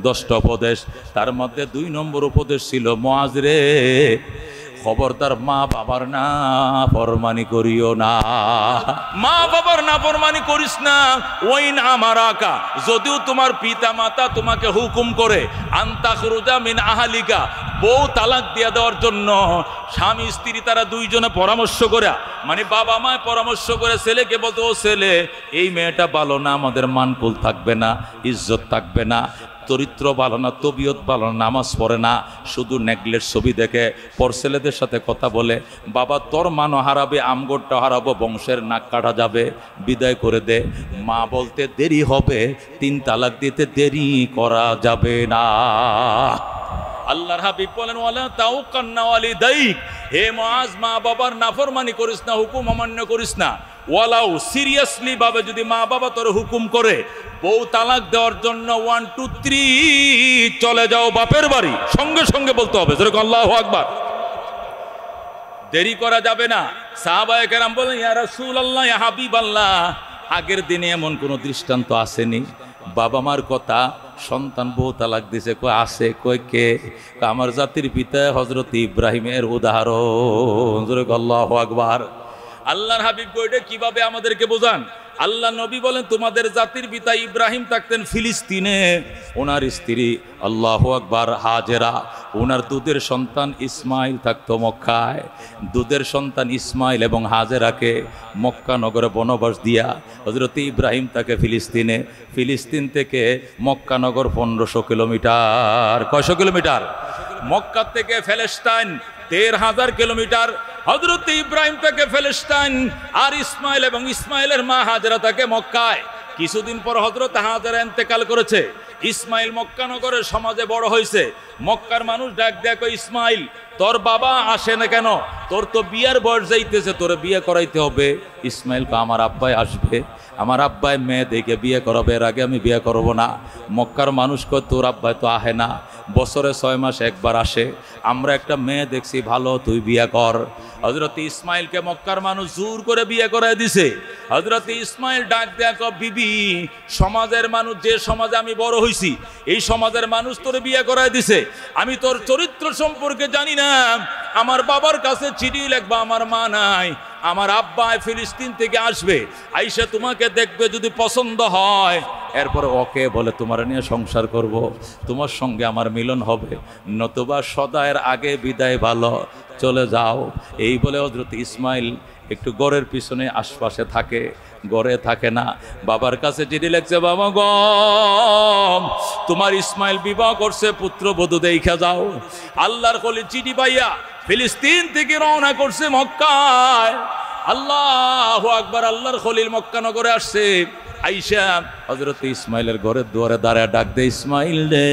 10টা উপদেশ। তার মধ্যে 2 নম্বর উপদেশ ছিল, মুআজ রে, খবরদার মা বাবার না ফরমানি করিও না, মা বাবার না ফরমানি করিস না। ওয়াইন আমারাকা, যদিও তোমার পিতা মাতা তোমাকে হুকুম করে, আনতাখরুজা মিন আহলিকা, বউ তালাক দিয়ে দেওয়ার জন্য, স্বামী স্ত্রী তারা 2 জনে পরামর্শ করে, মানে বাবা মায় পরামর্শ করে ছেলেকে বলতো, ও ছেলে এই মেয়েটা ভালো না, আমাদের মানকুল থাকবে না, ইজ্জত থাকবে না, চরিত্র ভালো না, তবিয়ত ভালো না, নামাজ পড়ে না, শুধু নেগলেট ছবি দেখে, পর ছেলেদের সাথে কথা বলে, বাবা তোর মানও হারাবে, আমগোরটা হারাবো, বংশের নাক কাটা যাবে, বিদায় করে দে। মা বলতে দেরি হবে, 3 তালাক দিতে দেরি করা যাবে না। আল্লাহর হাবিব বলেন, ওয়ালা তাউকান্না ওয়ালিদাইক, হে মুআজ মা বাবার নাফরমানি করিস না, হুকুম অমান্য করিস না। ওয়ালাউ, সিরিয়াসলি ভাবে যদি মা বাবা তোর হুকুম করে বউ তালাক দেওয়ার জন্য 1 2 3 চলে যাও বাপের বাড়ি, সঙ্গে সঙ্গে বলতে হবে, যেরকম আল্লাহু আকবার। দেরি করা যাবে না। সাহাবায়ে কেরাম বলেন, ইয়া রাসূলুল্লাহ, ইয়া হাবিবাল্লাহ, আগের দিনে এমন কোনো দৃষ্টান্ত আসেনি। বাবা মার কথা সন্তান বউ তালাক দিছে, কয় আছে, কয় কে? আমার জাতির পিতা হযরত ইব্রাহিমের উদাহরণ। আল্লাহু আকবার। আল্লাহর হাবিব কইটা কিভাবে আমাদেরকে বোঝান? আল্লাহ নবী বলেন, তোমাদের জাতির পিতা ইব্রাহিম থাকতেন ফিলিস্তিনে, ওনার স্ত্রী আল্লাহু আকবার হাজেরা, ওনার দুধের সন্তান ইসমাইল থাকতো মক্কায়। দুধের সন্তান ইসমাইল এবং হাজেরাকে মক্কা নগরে বনবাস দিয়া হযরত ইব্রাহিম তাকে ফিলিস্তিনে, ফিলিস্তিন থেকে মক্কা নগর 1500 কিলোমিটার। কয়শো কিলোমিটার? মক্কা থেকে ফিলিস্তিন 1500 কিলোমিটার। হযরত ইব্রাহিম থেকে ফিলিস্তিন, আর ইসমাইল এবং ইসমাইলের মা হাজেরা থাকে মক্কায়। কিছুদিন পর হযরত হাজেরা ইন্তেকাল করেছে। ইসমাইল মক্কা নগরের সমাজে বড় হয়েছে। মক্কার মানুষ ডাক দেয়, কই ইসমাইল, তোর বাবা আসে না কেন? তোর তো বিয়ার বয়স যাইতেছে, তোর বিয়ে করাইতে হবে। ইসমাইল কয়, আমার আব্বাই আসবে, আমার আব্বাই মেয়ে দেখে বিয়ে করাবে, এর আগে আমি বিয়ে করব না। মক্কার মানুষ কয়, তোর আব্বাই তো আহে না, বছরে 6 মাস একবার আসে, আমরা একটা মেয়ে দেখছি ভালো, তুই বিয়ে কর। হযরত ইসমাইলকে মক্কার মানুষ জোর করে বিয়ে করায় দিছে। হযরত ইসমাইল ডাক দেয়া, বিবি, সমাজের মানুষ, যে সমাজে আমি বড় হইছি, এই সমাজের মানুষ তোরে বিয়ে করায় দিছে, আমি তোর চরিত্র সম্পর্কে জানি না। আমার বাবার কাছে চিঠি লিখবা, আমার মা নাই, আমার আব্বা ফিলিস্তিন থেকে আসবে, আইসা তোমাকে দেখবে, যদি পছন্দ হয় এরপরে ওকে বলে তোমার নিয়ে সংসার করব, তোমার সঙ্গে আমার মিলন হবে, নতুবা সদায়ের আগে বিদায় ভালো, চলে যাও। এই বলে হযরত ইসমাইল একটু গড়ের পিছনে আশপাশে থাকে, গড়ে থাকে না। বাবার কাছে চিঠি লিখছে, বাবা গো, তোমার ইসমাইল বিবাহ করছে, পুত্রবধূ দেখা যাও। আল্লাহর খলিল চিঠি পাইয়া ফিলিস্তিন থেকে রওনা করছে মক্কায়। আল্লাহু আকবার। আল্লাহর খলিল মক্কা নগরে আসছে। আইসা হযরত ইসমাইলের ঘরের দুয়ারে দাঁড়ায় ডাক দে, ইসমাইল রে,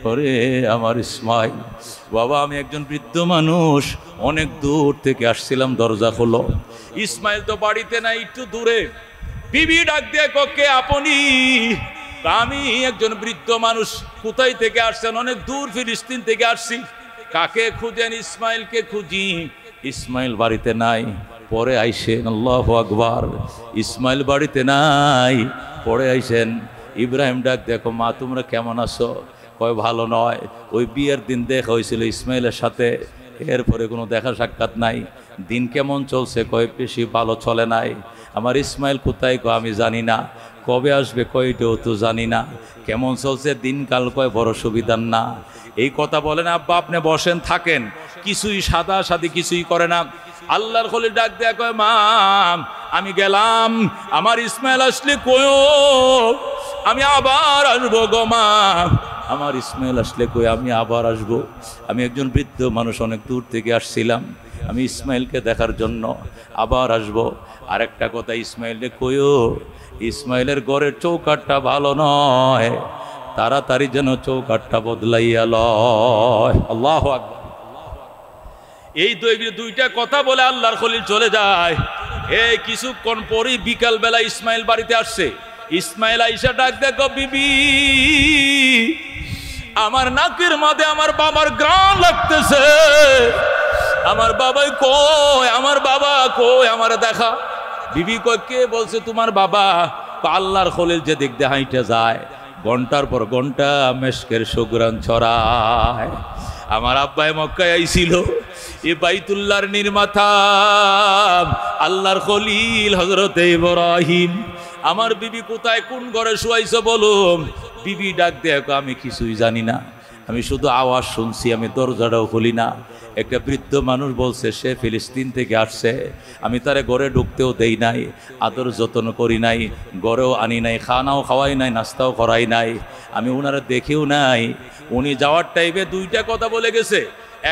ওরে আমার ইসমাইল। বাবা, আমি একজন বৃদ্ধ মানুষ, অনেক দূর থেকে আসছিলাম, দরজা খোলো। ইসমাইল তো বাড়িতে নাই, একটু দূরে। বিবি ডাক দিয়ে, কে আপনি? আমি একজন বৃদ্ধ মানুষ। কোথায় থেকে আসছেন? অনেক দূর, ফিলিস্তিন থেকে আসছি। কাকে খুঁজেন? ইসমাইলকে খুঁজি। ইসমাইল বাড়িতে নাই। পরে আইসেন, আল্লাহু আকবার, ইসমাইল বাড়িতে নাই, পরে আইসেন। ইব্রাহিম ডাক, দেখো মা, তোমরা কেমন আছো? কয় ভালো নয়, ওই বিয়ের দিন দেখা হয়েছিল ইসমাইলের সাথে, এরপরে কোনো দেখা সাক্ষাৎ নাই। দিন কেমন চলছে? কয় বেশি ভালো চলে নাই। আমার ইসমাইল কোথায়? কয় আমি জানি না। কবে আসবে? কয়টাও তো জানি না। কেমন চলছে দিনকাল? কয় বড় সুবিধার না। এই কথা বলেন। আব্বা, আপনি বসেন, থাকেন, কিছুই সাদা সাদি কিছুই করে না। আল্লাহর খলিল ডাক দেয়া, কয় মা, আমি গেলাম, আমার ইসমাইল আসলে কয়ো, আমি আবার আসবো গো মা। আমার ইসমাইল আসলে কই, আমি আবার আসবো। আমি একজন বৃদ্ধ মানুষ, অনেক দূর থেকে আসছিলাম, আমি ইসমাইলকে দেখার জন্য আবার আসবো। আরেকটা কথা, ইসমাইলকে কইও, ইসমাইলের ঘরের চৌকাঠটা ভালো নয়, তাড়াতাড়ি যেন চৌকাঠটা বদলাইয়া লয়। আল্লাহু আকবার। এই দুইটা কথা বলে আল্লাহর খলিল চলে যায়। এই কিছুক্ষণ পরই বিকাল বেলা ইসমাইল বাড়িতে আসছে। ইসমাইল আইসা ডাক দেখো, বিবি, আমার নাকের মাঝে আমার বাবার গ্রাণ লাগতেছে। আমার বাবাই কই? আমার বাবা কই? আমার দেখা। বিবি কই, কে বলছে তোমার বাবা? আল্লাহর খলিল যে দিক দিয়ে হাইটে যায়, ঘন্টার পর ঘন্টা মেশকের সুঘ্রাণ ছড়ায়। আমার আব্বাই মক্কায় আইছিল, এ বাইতুল্লাহর নির্মাতা আল্লাহর খলিল হযরতে ইব্রাহিম। আমার বিবি কোথায়, কোন ঘরে শুয়াইছো বলো? বিবি ডাক দেয়, আমি কিছুই জানি না, আমি শুধু আওয়াজ শুনছি, আমি দরজাটাও খুলি না। একটা বৃদ্ধ মানুষ বলছে সে ফিলিস্তিন থেকে আসছে, আমি তারে ঘরে ঢুকতেও দেই নাই, আদর যত্ন করি নাই, ঘরেও আনি নাই, খানাও খাওয়াই নাই, নাস্তাও করাই নাই, আমি ওনারা দেখেও নাই। উনি যাওয়ার টাইমে দুইটা কথা বলে গেছে।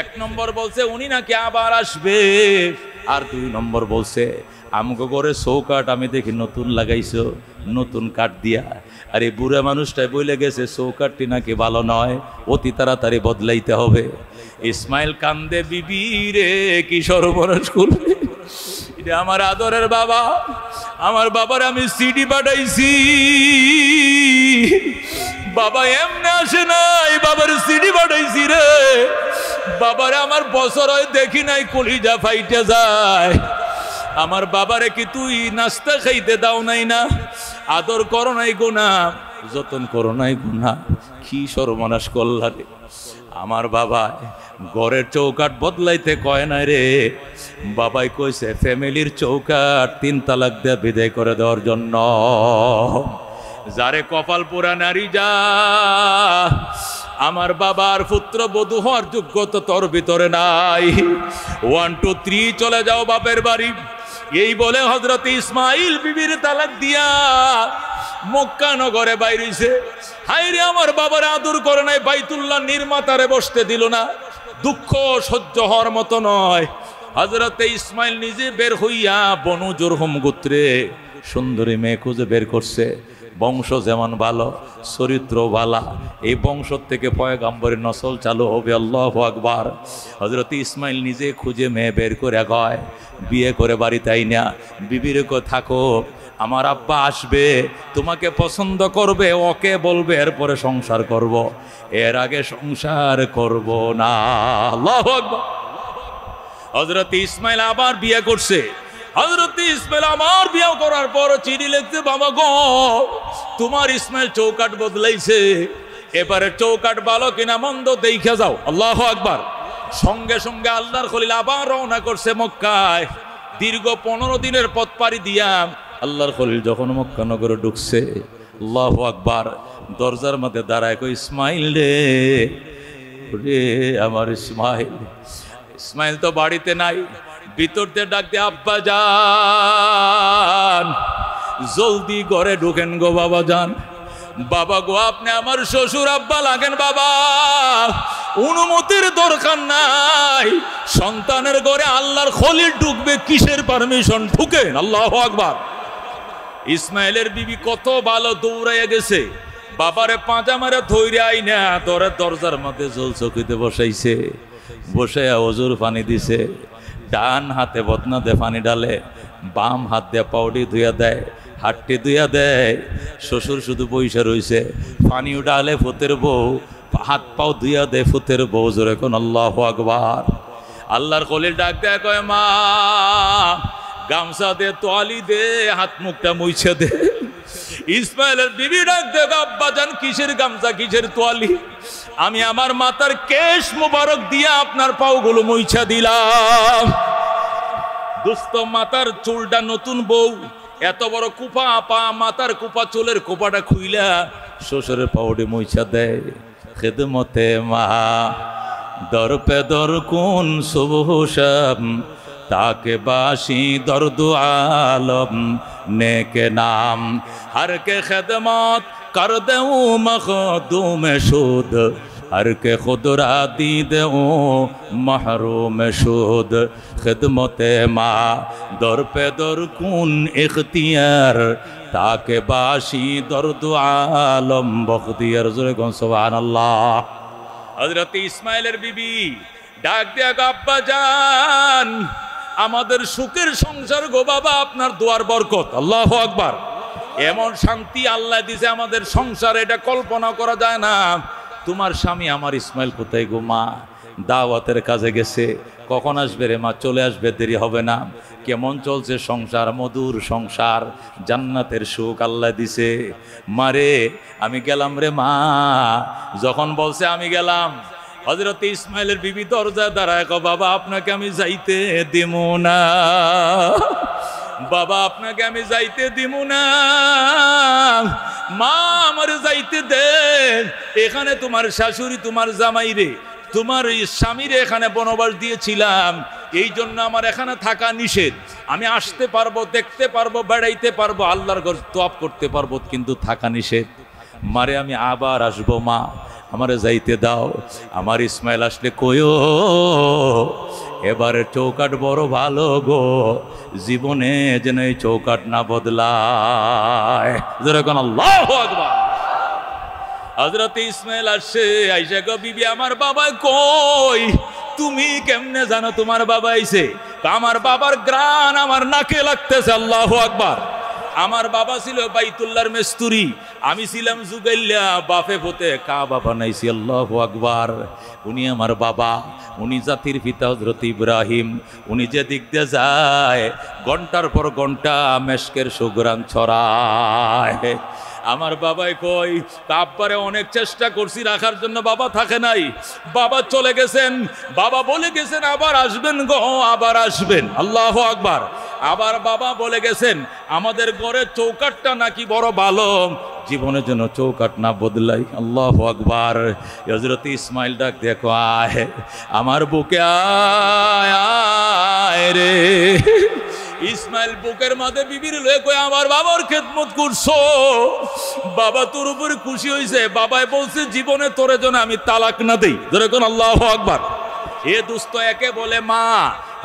এক নম্বর বলছে উনি নাকি আবার আসবে, আর 2 নম্বর বলছে আমগো ঘরে চৌকাঠ আমি দেখি নতুন লাগাইছো, নতুন কাঠ দিয়া। আর এই বুড়া মানুষটাই বলে গেছে চৌকাঠটি নাকি ভালো নয়, অতি তাড়াতাড়ি বদলাইতে হবে। ইসমাইল কান্দে, বিবি রে কি সর্বনাশ করবে, এটা আমার আদরের বাবা, আমার বাবার আমি সিডি পাঠাইছি, বাবা এমনি আসে নাই, বাবার সিডি পাঠাইছি রে, বাবারে আমার বছর হয় দেখি নাই, কলিজা ফাইটে যায়। আমার বাবারে কি তুই নাস্তা খাইতে দাও নাই না? আদর করো নাই গুনা, যতন করো নাই গুনা, কি সর্বনাশ করলা রে। আমার বাবা ঘরের চৌকাট বদলাইতে কয় নাই রে, বাবাই কইছে ফ্যামিলির চৌকাট 3 তালাক দিয়ে বিদায় করে দেওয়ার জন্য। যারে কপাল পোড়া নারী যা, আমার বাবার পুত্র বধূ হওয়ার যোগ্যতা তোর ভিতরে নাই। 1 2 3 চলে যাও বাপের বাড়ি। এই বলে হযরত ইসমাইল বিবির তালাক দিয়া মক্কা নগরে বাইরেছে। হায়রে আমার বাবার আদর করে নাই, বাইতুল্লাহ নির্মাতারে বসতে দিল না। দুঃখ সহ্য হওয়ার মতো নয়। হযরত ইসমাইল নিজে বের হইয়া বনু জুরহুম গোত্রে সুন্দরী মেয়ে খুঁজে বের করছে। বংশ যেমন ভালো, চরিত্র ভালা, এই বংশ থেকে পয়গাম্বরের নসল চালু হবে। আল্লাহু আকবার। হযরত ইসমাইল নিজে খুঁজে মেয়ে বের করে গয়, বিয়ে করে বাড়িতে আইনা বিবির কো থাকো, আমার আব্বা আসবে, তোমাকে পছন্দ করবে, ওকে বলবে, এরপরে সংসার করব, এর আগে সংসার করব না। আল্লাহু আকবার। হযরত ইসমাইল আবার বিয়ে করছে। হযরত ইসমাইল আমার বিয়ে করার পর চিঠি লিখতে, বাবা গো তোমার ইসমাইল চৌকাট বদলাইছে, এবারে চৌকাট ভালো কিনা মন্দ দেখে যাও। আল্লাহু আকবার। সঙ্গে সঙ্গে আল্লাহর খলিল আবার রওনা করছে মক্কায়। দীর্ঘ 15 দিনের পথ পাড়ি দিয়া আল্লাহর খলিল যখন মক্কা নগরে ঢুকছে, আল্লাহু আকবার, দরজার মধ্যে দাঁড়ায় কই ইসমাইল রে, রে আমার ইসমাইল। ইসমাইল তো বাড়িতে নাই। ভিতর দিয়ে ডাক দিয়ে, আব্বা যান জলদি ঘরে ঢুকেন গো বাবা যান। বাবা গো আপনি আমার শ্বশুর আব্বা লাগেন বাবা, অনুমতির দরকার নাই। সন্তানের ঘরে আল্লাহর খলিল ঢুকবে, কিসের পারমিশন, ঢুকেন। আল্লাহু আকবার। ইসমাইলের বিবি কত ভালো, দৌড়াইয়া গেছে, বাবারে পাঁজা মারে ধৈর্য আইনা ধরে দরজার মধ্যে জল চকিতে বসাইছে। বসাইয়া ওজুর পানি দিছে। ডান হাতে বদনা দিয়ে পানি ডালে, বাম হাত দিয়ে পাউডি ধুইয়া দেয়, হাতটি ধুইয়া দেয়। শ্বশুর শুধু পয়সা রইছে, পানিও ডালে ফুতের বউ, হাত পাও ধুইয়া দেয় ফুতের বউ। জোরে কোন আল্লাহু আকবার। আল্লাহর খলিল ডাক দেয়, কয় মা গামছা দে, তোয়ালি দে, হাত মুখটা মুইছে দে। ইসমাইলের বিবি ডাক দেয়, আব্বা জান কিসের গামছা, কিসের তোয়ালি? আমি আমার মাথার কেশ মুবারক দিয়া আপনার পাওগুলো মুইছা দিলাম। দোস্ত মাথার চুলটা নতুন বউ, এত বড় কুপা পা, মাথার কুপা চুলের কুপাটা খুইলা শ্বশুরের পাউডি মুইছা দেয়। খেদমতে মা দর পে দর কোন সুবহুশাম, তাকে বাসি দর্দ আলম নেকে নাম, হর কে খেদমত कर दूँ मखदूम शुद, हर के खुदरा दी दूँ महरूम शुद। खिदमत माँ दर पे दर कुन इख्तियार, ताके बाशी दर्द आलम बख्तियार। जोरे कौन सुभान अल्लाह। हजरत इस्माइलेर बीबी डाक दिया, আব্বা জান আমাদের সুখের সংসার গো বাবা, আপনার দোয়ার বরকত। আল্লাহু আকবার। এমন শান্তি আল্লাহ দিছে আমাদের সংসারে, এটা কল্পনা করা যায় না। তোমার স্বামী আমার ইসমাইল কোথায় গো মা? দাওয়াতের কাজে গেছে। কখন আসবে রে মা? চলে আসবে, দেরি হবে না। কেমন চলছে সংসার? মধুর সংসার, জান্নাতের সুখ আল্লাহ দিছে। মারে আমি গেলাম রে মা। যখন বলছে আমি গেলাম, হযরত ইসমাইলের বিবি দরজা দাঁড়ায়, কো বাবা আপনাকে আমি যাইতে দিব না, বাবা আপনাকে আমি যাইতে দিব না, মা আমার যাইতে দেন। এখানে তোমার শাশুড়ি, তোমার জামাই রে, তোমার স্বামীরে এখানে বনবাস দিয়েছিলাম, এই জন্য আমার এখানে থাকা নিষেধ। আমি আসতে পারবো, দেখতে পারবো, বেড়াইতে পারবো, আল্লাহর ঘর তওয়াফ করতে পারবো, কিন্তু থাকা নিষেধ। মারে আমি আবার আসবো মা, আমারে যাইতে দাও। আমার ইসমাইল আসলে কইও এবারে চৌকাট বড় ভালো গো, জীবনে যেন এই চৌকাট না বদলায়। যেরকম আল্লাহু আকবার। হযরত ইসমাইল আসছে, আইসা গো বিবি আমার বাবা কই? তুমি কেমনে জানো তোমার বাবা আইছে? আমার বাবার গ্রান আমার নাকে লাগতেছে। আল্লাহু আকবার। আমার বাবা ছিল বাইতুল্লাহর মিস্ত্রি, আমি ছিলাম জুগাইল্লা, বাপে পোতে কাবা বানাইছি। আল্লাহু আকবার। উনি আমার বাবা, উনি জাতির পিতা হযরত ইব্রাহিম। উনি যে দিক দিয়ে যায় ঘন্টার পর ঘন্টা মেশকের সুঘ্রাণ ছড়ায়। আমার বাবাই কই, আব্বারে অনেক চেষ্টা করছি রাখার জন্য, বাবা থাকে নাই, বাবা চলে গেছেন। বাবা বলে গেছেন আবার আসবেন গো, আবার আসবেন। আল্লাহু আকবার। আবার বাবা বলে গেছেন আমাদের ঘরের চৌকাটটা নাকি বড় ভালো, জীবনের জন্য চৌকাট না বদলাই। আল্লাহু আকবার। হযরত ইসমাইল ডাক দেখো, আয় আমার বুকে আয়, আয় রে। ইসমাইল বুকের মাঝে বিবির লয়ে কই, আমার বাবার খেদমত করছো, বাবা তোর উপরে খুশি হয়েছে। বাবাই বলছে জীবনে তোরে জন্য আমি তালাক না দেই। ধরে কোন আল্লাহু আকবার। এ দুস্থ একে বলে মা।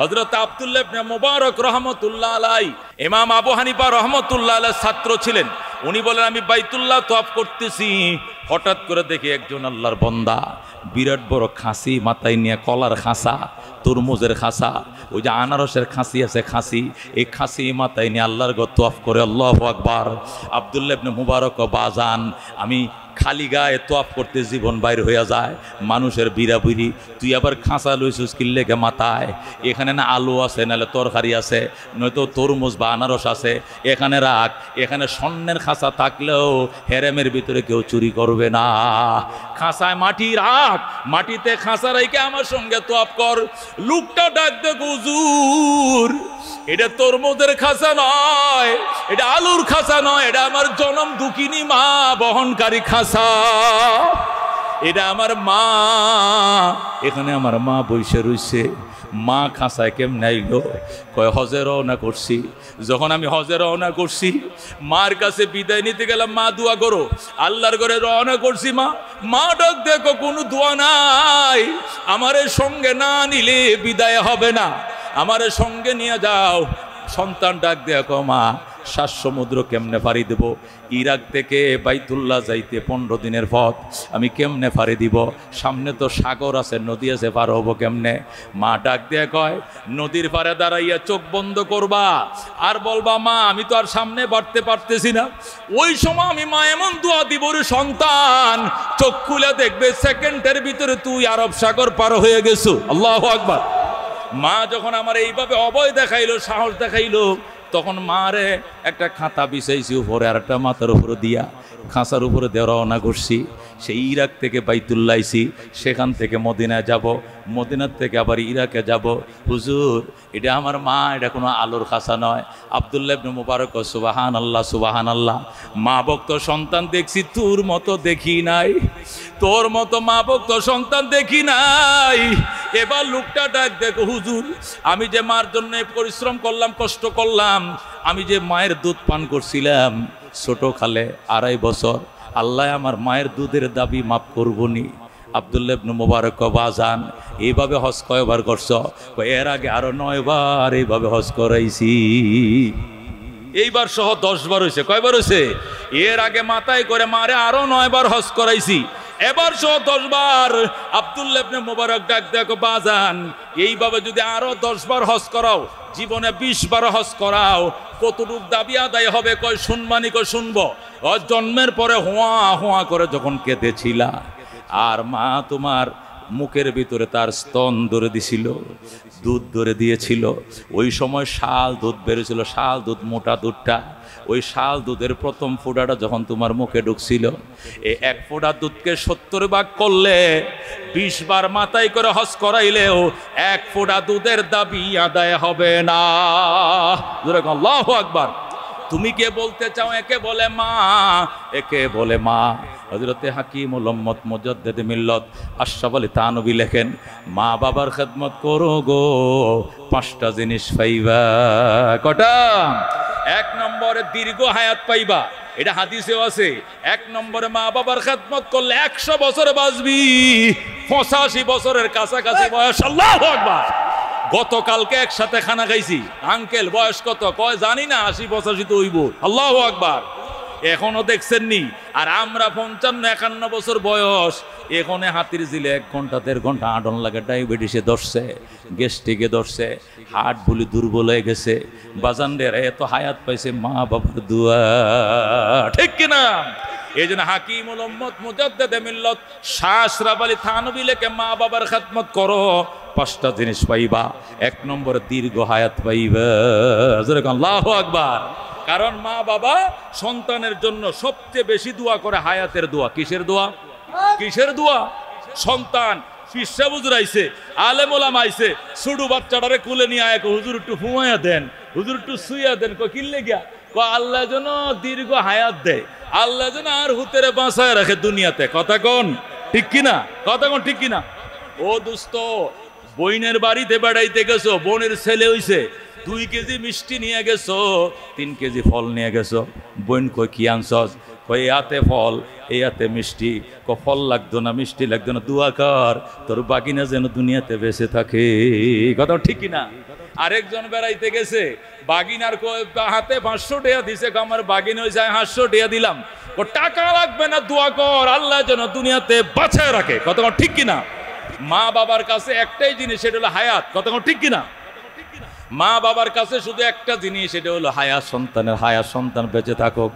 হযরত আব্দুল্লাহ ইবনে মুবারক রহমাতুল্লাহ আলাই ইমাম আবু হানিফা রহমাতুল্লাহ আলাই ছাত্র ছিলেন। উনি বলেন আমি বাইতুল্লাহ তওয়াফ করতেছি, হঠাৎ করে দেখি একজন আল্লাহর বান্দা বিরাট বড় খাসি মাথায় নিয়ে, কলার খাসা, তরমুজের খাসা, ওই যে আনারসের খাসি আছে খাসি, এই খাসি মাথায় নিয়ে আল্লাহর ঘর তওয়াফ করে। আল্লাহু আকবার। আব্দুল্লাহ ইবনে মুবারক বাজান, আমি খালি গায়ে তওয়াফ করতে জীবন বাইর হইয়া যায়, মানুষের বিড়াবিড়ি, তুই আবার খাঁচা লইছিস কিল্লেকে মাথায়? এখানে না আলু আছে, নাহলে তরকারি আছে, নয়তো তরমুজ বা আনারস আছে, এখানে রাখ। এখানে স্বর্ণের খাঁচা থাকলেও হেরেমের ভিতরে কেউ চুরি করবে না। খাঁচায় মাটি রাখ, মাটিতে খাঁচা রেখে আমার সঙ্গে তওয়াফ কর। লোকটা ডাক দে, হুজুর এটা তরমুজের খাঁচা নয়, এটা আলুর খাঁচা নয়, এটা আমার জনম দুঃখিনী মা বহনকারী খাঁচা, এটা আমার মা। এখানে আমার মা বসে রইছে। মা খাঁচায় কেমনে আইলো? কয় হজে রওনা করছি। যখন আমি হজে রওনা করছি, মার কাছে বিদায় নিতে গেলাম, মা দোয়া করো। আল্লাহর ঘরে রওনা করছি, মা ডাক দেখো কোনো দোয়া নাই, আমারে সঙ্গে না নিলে বিদায় হবে না, আমারে সঙ্গে নিয়ে যাও। সন্তান ডাক দেখো, মা 7 সমুদ্র কেমনে পাড়ি দেব? ইরাক থেকে বাইতুল্লাহ যাইতে 15 দিনের পথ, আমি কেমনে পাড়ি দিব? সামনে তো সাগর আছে, নদী আছে, পার হবো কেমনে? মা ডাক দিয়ে কয়, নদীর পাড়ে দাঁড়াইয়া চোখ বন্ধ করবা আর বলবা, মা আমি তো আর সামনে বাড়তে পারতেছি না। ওই সময় আমি মা এমন দোয়া দিব রে সন্তান, চোখ খুলে দেখবে সেকেন্ডের ভিতরে তুই আরব সাগর পার হয়ে গেছো। আল্লাহু আকবার। মা যখন আমার এইভাবে অভয় দেখাইলো, সাহস দেখাইলো, তখন মারে একটা খাতা বিছাইছি উপরে, আর একটা মাথার উপরে দিয়া খাঁচার উপরে দিয়ে রওনা করছি। সেই ইরাক থেকে বাইতুল্লাহ আইছি, সেখান থেকে মদিনায় যাব, মদিনার থেকে আবার ইরাকে যাব। হুজুর এটা আমার মা, এটা কোনো আলোর খাঁচা নয়। আব্দুল্লাহ ইবনে মুবারক, সুবহানাল্লাহ সুবহানাল্লাহ। মা ভক্ত সন্তান দেখছি, তোর মতো দেখি নাই, তোর মতো মা ভক্ত সন্তান দেখি নাই। এবার লোকটা ডাক দেখো, হুজুর আমি যে মার জন্য পরিশ্রম করলাম, কষ্ট করলাম, আমি যে মায়ের দুধ পান করছিলাম ছোট খালে 2.5 বছর, আল্লাহ আমার মায়ের দুধের দাবি মাফ করবনি। আব্দুল্লাহ ইবনে মুবারক বাজান, এইভাবে হজ কয়বার করছ? এর আগে আরো 9 বার এইভাবে হজ করাইছি। এইবার সহ 10 বার হয়েছে। কয়বার হয়েছে? এর আগে মাথায় করে মারে আরো 9 বার হজ করাইছি, এবার সহ 10 বার। আব্দুল্লাহ ইবনে মুবারক ডাক দেখো, বাজান এইভাবে যদি আরো 10 বার হজ করাও, জীবনে 20 বার হজ করাও, কতটুক দাবি আদায় হবে? কয় শুনবানি? কয় শুনবো। জন্মের পরে হোয়া হোয়া করে যখন কেঁদেছিলা, আর মা তোমার মুখের ভিতরে তার স্তন ধরে দিছিল, দুধ ধরে দিয়েছিল, ওই সময় শাল দুধ বেরোছিল, শাল দুধ, মোটা দুধটা, ওই শাল দুধের প্রথম ফোঁটাটা যখন তোমার মুখে ঢুকছিল, এই 1 ফোঁটা দুধকে 70 ভাগ করলে, 20 বার মাথায় করে হজ করাইলেও 1 ফোঁটা দুধের দাবি আদায় হবে না। আল্লাহু আকবার। তুমি কে বলতে চাও? একে বলে মা, একে বলে মা। হযরতে হাকিমুল উম্মত মুজাদ্দিদ মিল্লাত আশরাফ আলী থানভী লেখেন, মা বাবার খেদমত করো গো, 5টা জিনিস পাইবা। কটা? 1 নম্বরে দীর্ঘ হায়াত পাইবা, এটা হাদিসেও আছে। 1 নম্বরে মা বাবার খেদমত করলে 100 বছর বাঁচবি, 85 বছরের কাছাকাছি বয়স। আল্লাহু আকবার। গতকালকে একসাথে খানা খাইছি, আঙ্কেল বয়স কত? কয় জানি না, 80-85 তো হইব। আল্লাহু আকবার। এখনো দেখছেন নি? আর আমরা 55-51 বছর বয়স, এখানে হাতির জিলে 1 ঘন্টা 1.5 ঘন্টা আডন লাগে, ডায়াবেটিসে ধরছে, গ্যাস্ট্রিকে ধরছে, হার্ট বলি দুর্বল হয়ে গেছে। বাজানদের এত হায়াত পাইছে মা বাবার দুয়া, ঠিক কিনা? এই জন্য হাকিমুল উম্মত মুজাদ্দিদে মিল্লাত শাহ আশরাফ আলী থানভী লেখে মা বাবার খেদমত করো, 5টা জিনিস পাইবা। 1 নম্বর দীর্ঘ হায়াত পাইবা। আল্লাহু আকবার। কারণ মা বাবা সন্তানের জন্য সবচেয়ে বেশি দোয়া করে হায়াতের দোয়া। কিসের দোয়া? কিসের দোয়া? সন্তান ফিসা বুজুর আইছে, আলেম ওলামা আইছে, ছোট বাচ্চাটারে কুলে নিয়ে আয়, হুজুর একটু ঘুমাইয়া দেন, হুজুর একটু শুইয়া দেন। কিনলে গিয়া আল্লাহ যেন দীর্ঘ হায়াত দেয়, আল্লাহ যেন আর হুতেরে বাঁচায় রাখে দুনিয়াতে। কথা কোন ঠিক কিনা? কথা কোন ঠিক কিনা? ও দোস্ত, বইনের বাড়িতে বেড়াইতে গেছো, বোনের ছেলে হইছে, 2 কেজি মিষ্টি নিয়ে গেছো, 3 কেজি ফল নিয়ে গেছো। বোন কই কি আনছস? কই হাতে ফল, এই হাতে মিষ্টি। ফল লাগতো না, মিষ্টি লাগতো না, দোয়া কর তোর বাগিনা যেন দুনিয়াতে বেঁচে থাকে। কথা ঠিক কিনা? আরেকজন বেড়াইতে গেছে, বাগিনার হাতে 500 টাকা দিছে, আমার বাগিনা হয়েছে 500 টাকা দিলাম। ও টাকা লাগবে না, দোয়া কর আল্লাহ যেন দুনিয়াতে বাঁচায় রাখে। কথা ঠিক কিনা? মা বাবার কাছে একটাই জিনিস, সেটা হলো হায়াত। কথা ঠিক কিনা? মা বাবার কাছে শুধু একটা জিনিস, সেটা হলো হায়াত সন্তানের। হায়াত সন্তান বেঁচে থাকুক।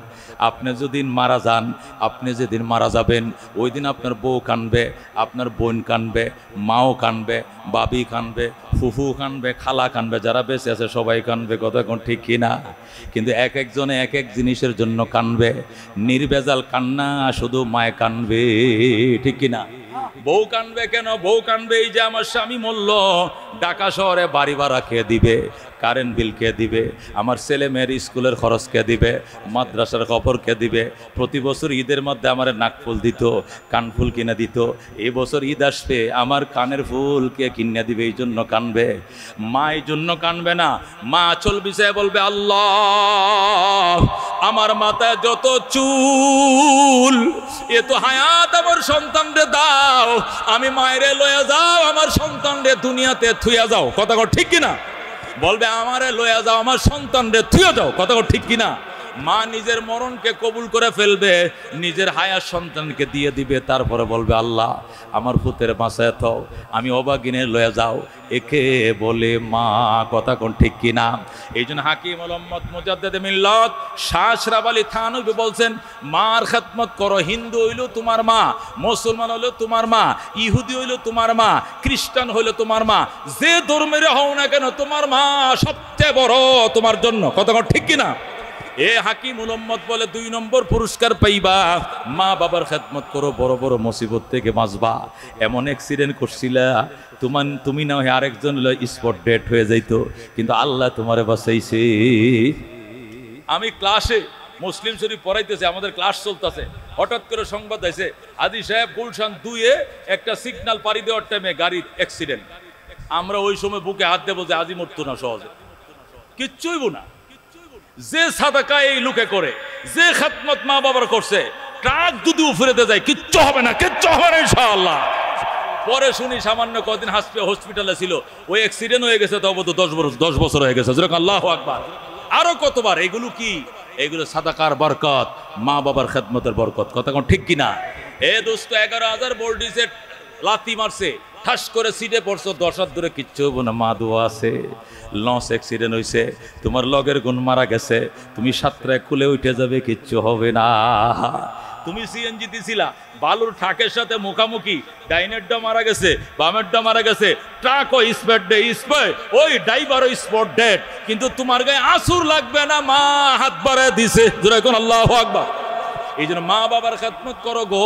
আপনি যেদিন মারা যান, আপনি যেদিন মারা যাবেন, ওই দিন আপনার বউ কানবে, আপনার বোন কানবে, মাও কানবে, বাবি কানবে, ফুফু কানবে, খালা কানবে, যারা বেঁচে আছে সবাই কানবে। কথা কোন ঠিক কিনা? কিন্তু এক একজনে এক এক জিনিসের জন্য কানবে। নির্বেজাল কান্না শুধু মায়ে কানবে। ঠিক কিনা? বউ কানবে কেন? বউ কানবে এই যে আমার স্বামী মরল, ঢাকা শহরে বাড়ি ভাড়া কে দিবে, কারেন্ট বিল কে দিবে, আমার ছেলে মেয়ের স্কুলের খরচ কে দিবে, মাদ্রাসার খবর কে দিবে। প্রতি বছর ঈদের মধ্যে আমার নাকফুল দিত, কানফুল কিনে দিত। এই বছর ঈদ আসবে, আমার কানের ফুল কে কিনে দিবে, এই জন্য কানবে। মা এই জন্য কানবে না, মা আঁচল বিছায় বলবে, আল্লাহ আমার মাথায় যত চুল, এ তো হায়াত আমার সন্তানরে দাও, আমি মায়েরে লয়ে যাও, আমার সন্তানরে দুনিয়াতে থুইয়া যাও। কথা ঠিক কিনা? বলবে আমারে লয়া যাও, আমার সন্তানরে থুইয়া যাও। কথা ঠিক কিনা? মা নিজের মরণকে কবুল করে ফেলবে, নিজের হায়াত সন্তানকে দিয়ে দিবে, তারপরে বলবে আল্লাহ আমার পুতের বাঁচায় থাও, আমি অবাগিনে লয়া যাও, একে বলে মা। কথা কোন ঠিক কিনা? এই জন্য হাকিমুল উম্মত মুজাদ্দিদে মিল্লাত শাহ আশরাফ আলী থানভী বলছেন, মার খেদমত করো। হিন্দু হইল তোমার মা, মুসলমান হইল তোমার মা, ইহুদি হইল তোমার মা, খ্রিস্টান হইল তোমার মা, যে ধর্মের হও না কেন তোমার মা সবচেয়ে বড় তোমার জন্য। কথা ঠিক কিনা? এ হাকিমুল উম্মত বলে 2 নম্বর পুরস্কার পাইবা, মা বাবার খেদমত করো, বড় বড় মুসিবত থেকে বাঁচবা। এমন অ্যাক্সিডেন্ট করছিলা, তুমি না হয় আরেকজন স্পট ডেট হয়ে যাইতো, কিন্তু আল্লাহ তোমারে বাঁচাইছে। আমি ক্লাসে মুসলিম শরীফ পড়াইতেছে, আমাদের ক্লাস চলতেছে, হঠাৎ করে সংবাদ আছে হাজী সাহেব গুলশান 2-এ একটা সিগন্যাল পাড়ি দেওয়ার টাইমে গাড়ির অ্যাক্সিডেন্ট। আমরা ওই সময় বুকে হাত দেবো যে হাজী মরতো না, সহজে কিচ্ছুইব না। যে সাদাকা এই লোকে করে, যে খেদমত মা বাবার করছে, ট্রাক যদি উফরেতে যায় কিচ্ছু হবে না, কিচ্ছু হবে না ইনশাআল্লাহ। পরে শুনি সামান্য কদিন হসপিটালে ছিল, ওই অ্যাক্সিডেন্ট হয়ে গেছে, তবে তো 10 বছর হয়ে গেছে। আল্লাহু আকবার। আরো কতবার। এগুলো কি? এগুলো সাদাকার বরকত, মা বাবার খেদমতের বরকত। কথা কোন ঠিক কিনা? এ দোস্ত 11,000 ভোল্টেজে লাথি মারছে, ঠাস করে সিটে পড়ছো, 10 হাত দূরে কিচ্ছু হবো না, মা দোয়া আছে। লঞ্চ অ্যাক্সিডেন্ট হয়েছে, তোমার লগের গুণ মারা গেছে, তুমি 7টায় খুলে উঠে যাবে, কিচ্ছু হবে না। তুমি সিএনজি দিছিলা, বালুর ট্রাকের সাথে মুখামুখি, ডাইনেরটা মারা গেছে, বামেরটা মারা গেছে, ট্রাক ও স্পট ডে স্পট, ওই ড্রাইভারও স্পট ডেট, কিন্তু তোমার গায়ে আসুর লাগবে না, মা হাত বাড়ায় দিছে। আল্লাহু আকবার। এই জন্য মা বাবার খেদমত করো গো,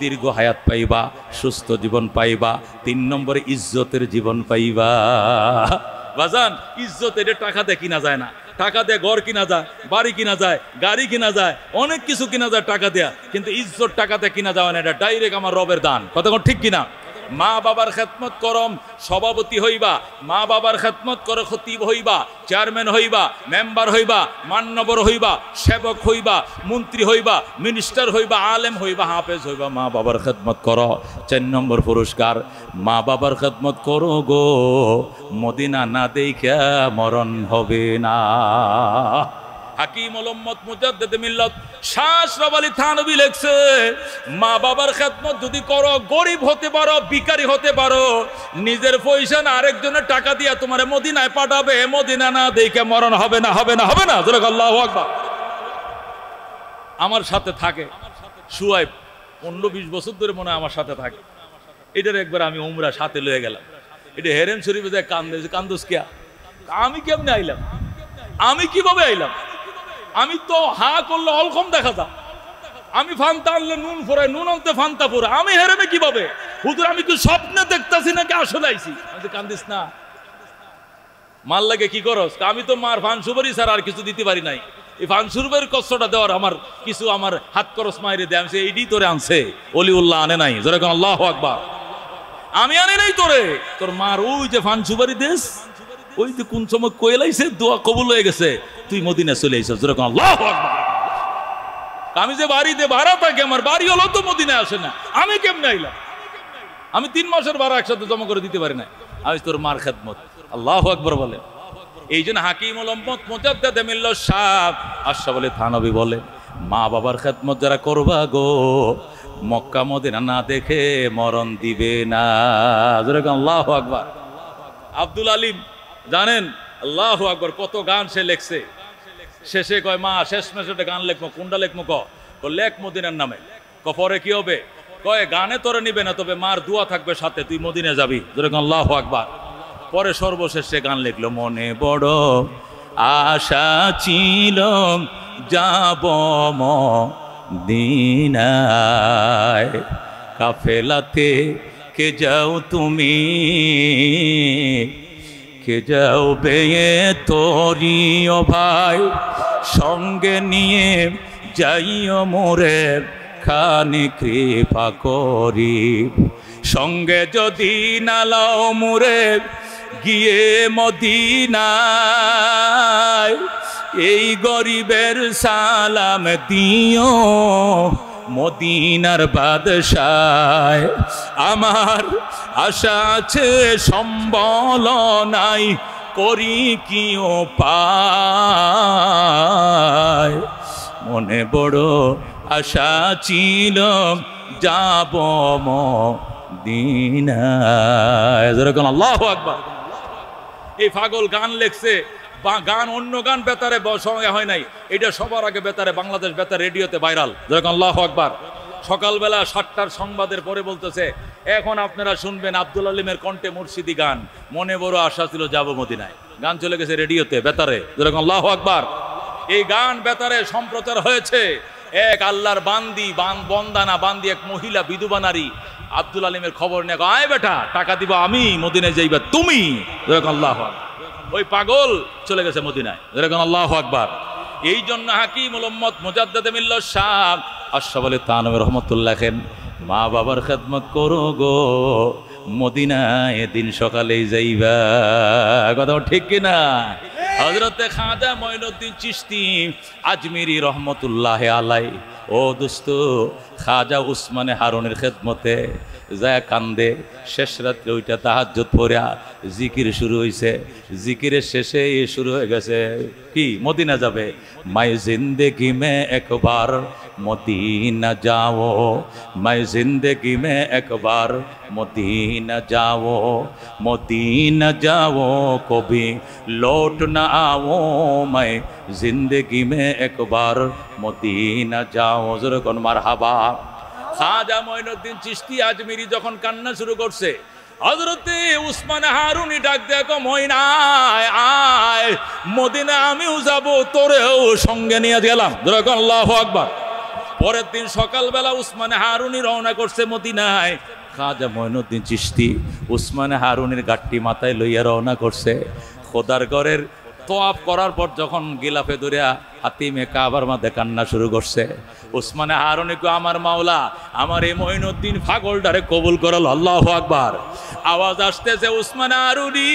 দীর্ঘ হায়াত পাইবা, সুস্থ জীবন পাইবা। 3 নম্বরে ইজ্জতের জীবন পাইবা। বাজান, ইজ্জত এটা টাকা দিয়ে কিনা যায় না। টাকা দিয়ে ঘর কিনা যায়, বাড়ি কিনা যায়, গাড়ি কিনা যায়, অনেক কিছু কিনা যায় টাকা দেয়া, কিন্তু ইজ্জত টাকাতে কিনা যায় না। এটা ডাইরেক্ট আমার রবের দান। কথা ঠিক কিনা? মা বাবার খেদমত করম, সভাপতি হইবা, মা বাবার খেদমত করো, খতিব হইবা, চেয়ারম্যান হইবা, মেম্বার হইবা, মান্যবর হইবা, সেবক হইবা, মন্ত্রী হইবা, মিনিস্টার হইবা, আলেম হইবা, হাফেজ হইবা, মা বাবার খেদমত করো। 4 নম্বর পুরস্কার, মা বাবার খেদমত করো গো, মদিনা না দেখা মরণ হবে না। হাকিমুল উম্মত মুজাদ্দিদে মিল্লাত শাহ আশরাফ আলী থানভী লেখছে, মা বাবার খেদমত যদি করো, গরিব হতে পারো, ভিখারি হতে পারো, নিজের পয়সা না আরেকজনের টাকা দিয়া তোমার মদিনায় পাঠাবে, মদিনা না দেখে মরণ হবে না, হবে না, হবে না। আল্লাহু আকবার। আমার সাথে থাকে, সুয়াইব 15-20 বছর ধরে মনে হয় আমার সাথে থাকে। এটার একবার আমি উমরা সাথে লয়ে গেলাম, এটা হেরেম শরীফে যায় কান্দে, কান্দোস কিয়া? আমি কেমনে আইলাম, আমি কিভাবে আইলাম? আমি তো হা করলে অলকম দেখা যা, আমি ফান্তা আনলে নুন ফোরাই, নুন আনতে ফান্তা ফোরা, আমি হেরেমে কিভাবে? হুজুর আমি কি স্বপ্নে দেখতাছি নাকি আসলে আইছি? আমি কান্দিস না, মার লাগে কি করস? আমি তো মার ফান সুপারি ছাড়া আর কিছু দিতে পারি নাই, এই ফান সুপারির কষ্টটা দেওয়ার আমার কিছু আমার হাত খরচ মাইরে দেয়, আমি এইটি তোরে আনছে, অলিউল্লাহ আনে নাই, যেরকম আল্লাহু আকবার, আমি আনে নাই তোরে, তোর মার ওই যে ফান সুপারি দেশ, ওই যে কোন সময় কইলাইছে দোয়া কবুল হয়ে গেছে, তুই মদিনা চলে আইছিস, যেরকম আল্লাহু আকবার। আমি যে বাড়িতে ভাড়া থাকি, আমার বাড়ি হলো তো মদিনায় আসে না, আমি কেমনে আইলাম? আমি 3 মাসের ভাড়া একসাথে জমা করে দিতে পারি না, আমি তোর মার খেদমত। আল্লাহু আকবার বলে। এই জন্য হাকিমুল উম্মত মুজাদ্দিদ মিল্লাত শাহ আশরাফ আলী থানভী বলে, মা বাবার খেদমত যারা করবা গো, মক্কা মদিনা না দেখে মরণ দিবে না। আল্লাহু আকবার। আব্দুল আলিম জানেন, আল্লাহু আকবার, কত গান সে লেখছে। শেষে কয়, মা শেষ মেসেটে গান লেখবো, কোনটা লেখবো? লেখ মদিনার নামে। পরে কি হবে? কয় গানে তোরে নিবে না, তবে মার দোয়া থাকবে সাথে, তুই মদিনা যাবি। আল্লাহু আকবার। পরে সর্বশেষ সে গান লিখলো, মনে বড় আশা ছিল যাব মদিনায়, কাফেলাতে কে যাও তুমি, কে যাও বেয়ে তোরি ও ভাই, সঙ্গে নিয়ে যাইও মোরে খানি কৃপা করি, সঙ্গে যদি না লাও মোরে গিয়ে মদিনায়, এই গরিবের সালাম দিও মদিনার বাদশায়, আমার আশা আছে সম্বল নাই, করি কি উপায়, মনে বড় আশা ছিল যাব মদিনায়। যেরকম আল্লাহু আকবার। এই পাগল গান লেখছে, গান অন্য গান বেতারে সঙ্গে হয় নাই, এটা সবার আগে বেতারে, বাংলাদেশ বেতার রেডিওতে ভাইরাল। যেরকম আল্লাহু আকবার। সকালবেলা 7টার সংবাদের পরে বলতেছে, এখন আপনারা শুনবেন আব্দুল আলিমের কণ্ঠে মুর্শিদি গান, মনে বড় আশা ছিল যাব মদিনায়। গান চলে গেছে রেডিওতে, বেতারে। যেরকম আল্লাহু আকবার। এই গান বেতারে সম্প্রচার হয়েছে। এক আল্লাহর বান্দি, বন্দানা বান্দি, এক মহিলা বিধবা নারী আব্দুল আলিমের খবর নিয়ে, আয় বেটা টাকা দিব আমি, মদিনায় যাইবা তুমি। যেরকম আল্লাহু আকবার। ওই পাগল চলে গেছে মদিনায়। যেরকম আল্লাহু আকবার। এই জন্য হাকিমুল উম্মত মুজাদ্দিদ মিল্লাত শাহ আশরাফ আলী থানভী রাহমাতুল্লাহ লেখেন, মা বাবার খেদমত করো গো, মদিনায় দিন সকালেই যাইবা। কথা ঠিক কিনা? হযরতে খাজা মঈনুদ্দিন চিশতি আজমিরি রহমতুল্লাহ আলাই, ও দোস্ত, খাজা উসমানে হারুনের খেদমতে যায় কান্দে। শেষ রাত্রে ওইটা তাহাজ্জুদ পড়া জিকির শুরু হয়েছে, জিকিরের শেষে শুরু হয়ে গেছে কি, মদিনা যাবে। মাই জিন্দেগি মে একবার মদিনা যাও, মাই জিন্দেগি মে একবার মদিনা যাও, মদিনা যাও কবি লौट না आओ, মাই জিন্দেগি মে একবার মদিনা যাও। যেরকম মারহাবা। খাজা মঈনুদ্দিন চিশতি আজমিরি যখন কান্না শুরু করছে, হযরতে উসমান হারুনি ডাক দেখো, ময়নায় আয়, মদিনা আমিও যাব, তোরেও সঙ্গে নিয়ে গেলাম। যেরকম আল্লাহু আকবার। পরের দিন সকালবেলা উসমান হারুনি রওনা করছে মদিনায়। খাজা মঈনুদ্দিন চিশতি উসমান হারুনির গাট্টি মাথায় লইয়া রওনা করছে। খোদার ঘরের তোয়াফ করার পর যখন গিলাফে ধরিয়া হাতিমে কাবার মধ্যে কান্না শুরু করছে, উসমানে হারুনি কো, আমার মাওলা, আমার এই মঈনুদ্দিন পাগলটারে কবুল করল। আল্লাহু আকবার। আওয়াজ আসতেছে, উসমানে হারুনি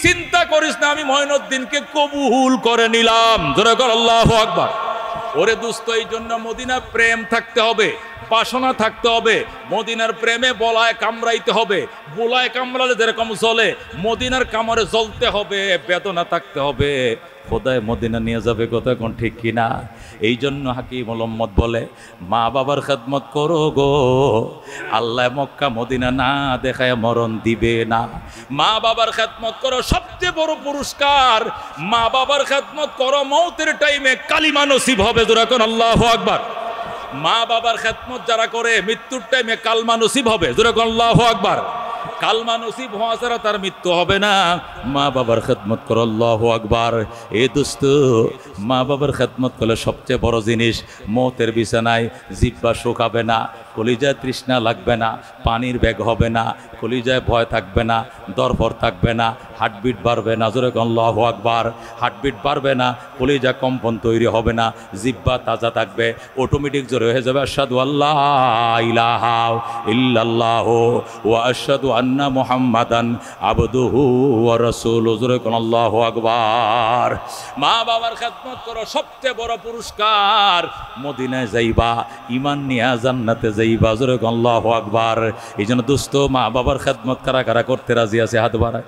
চিন্তা করিস না, আমি মঈনুদ্দিনকে কবুল করে নিলাম। ধরে কর আল্লাহু আকবার। ওরে দোস্ত, এই জন্য মদিনা প্রেম থাকতে হবে, বাসনা থাকতে হবে, মদিনার প্রেমে বলায় কামড়াইতে হবে। বলায় কামড়ালে যেরকম চলে, মদিনার কামড়ে জ্বলতে হবে, বেদনা থাকতে হবে, খোদায় মদিনা নিয়ে যাবে। কথা কোন ঠিক কিনা? এই জন্য হাকিমুল উম্মত বলে, মা বাবার খেদমত করো গো, আল্লাহ মক্কা মদিনা না দেখায় মরণ দিবে না। মা বাবার খেদমত করো, সবচেয়ে বড় পুরস্কার। মা বাবার খেদমত করো, মৌতের টাইমে কালিমা নসিব হবে। যেরকম আল্লাহু আকবার। মা বাবার খেদমত যারা করে মৃত্যুর টাইমে কালমা নসিব হবে। জোরে কোন আল্লাহু আকবার। কালমা নসিব হওয়া ছাড়া তার মৃত্যু হবে না। মা বাবার খেদমত করো, আল্লাহু আকবার। এ দোস্ত, মা বাবার খেদমত করলে সবচেয়ে বড় জিনিস, মৌতের বিছানায় জিহ্বা শুকাবে না, কলিজায় তৃষ্ণা লাগবে না, পানির ব্যাগ হবে না, কলিজায় ভয় থাকবে না, দরপর থাকবে না, হার্টবিট বাড়বে না। জোরে কোন আল্লাহু আকবার। হার্টবিট বাড়বে না, কলিজা কম্পন তৈরি হবে না, জিহ্বা তাজা থাকবে, অটোমেটিক জোরে হয়ে যাবে আশহাদু আল্লাহ ইলাহা ইল্লাল্লাহু ওয়া আশহাদু আন্না মুহাম্মাদান আবদুহু ওয়া রাসূলুহু। জোরে কোন আল্লাহু আকবার। মা বাবার খেদমত করো, সবচেয়ে বড় পুরস্কার। মদিনায় যাইবা, ঈমান নিয়া জান্নাতে যাইবা। জোরে কোন আল্লাহু আকবার। এই জন্য দোস্ত, মা বাবার খেদমত কারা কারা করতে রাজি আছে? হাত বাড়ায়।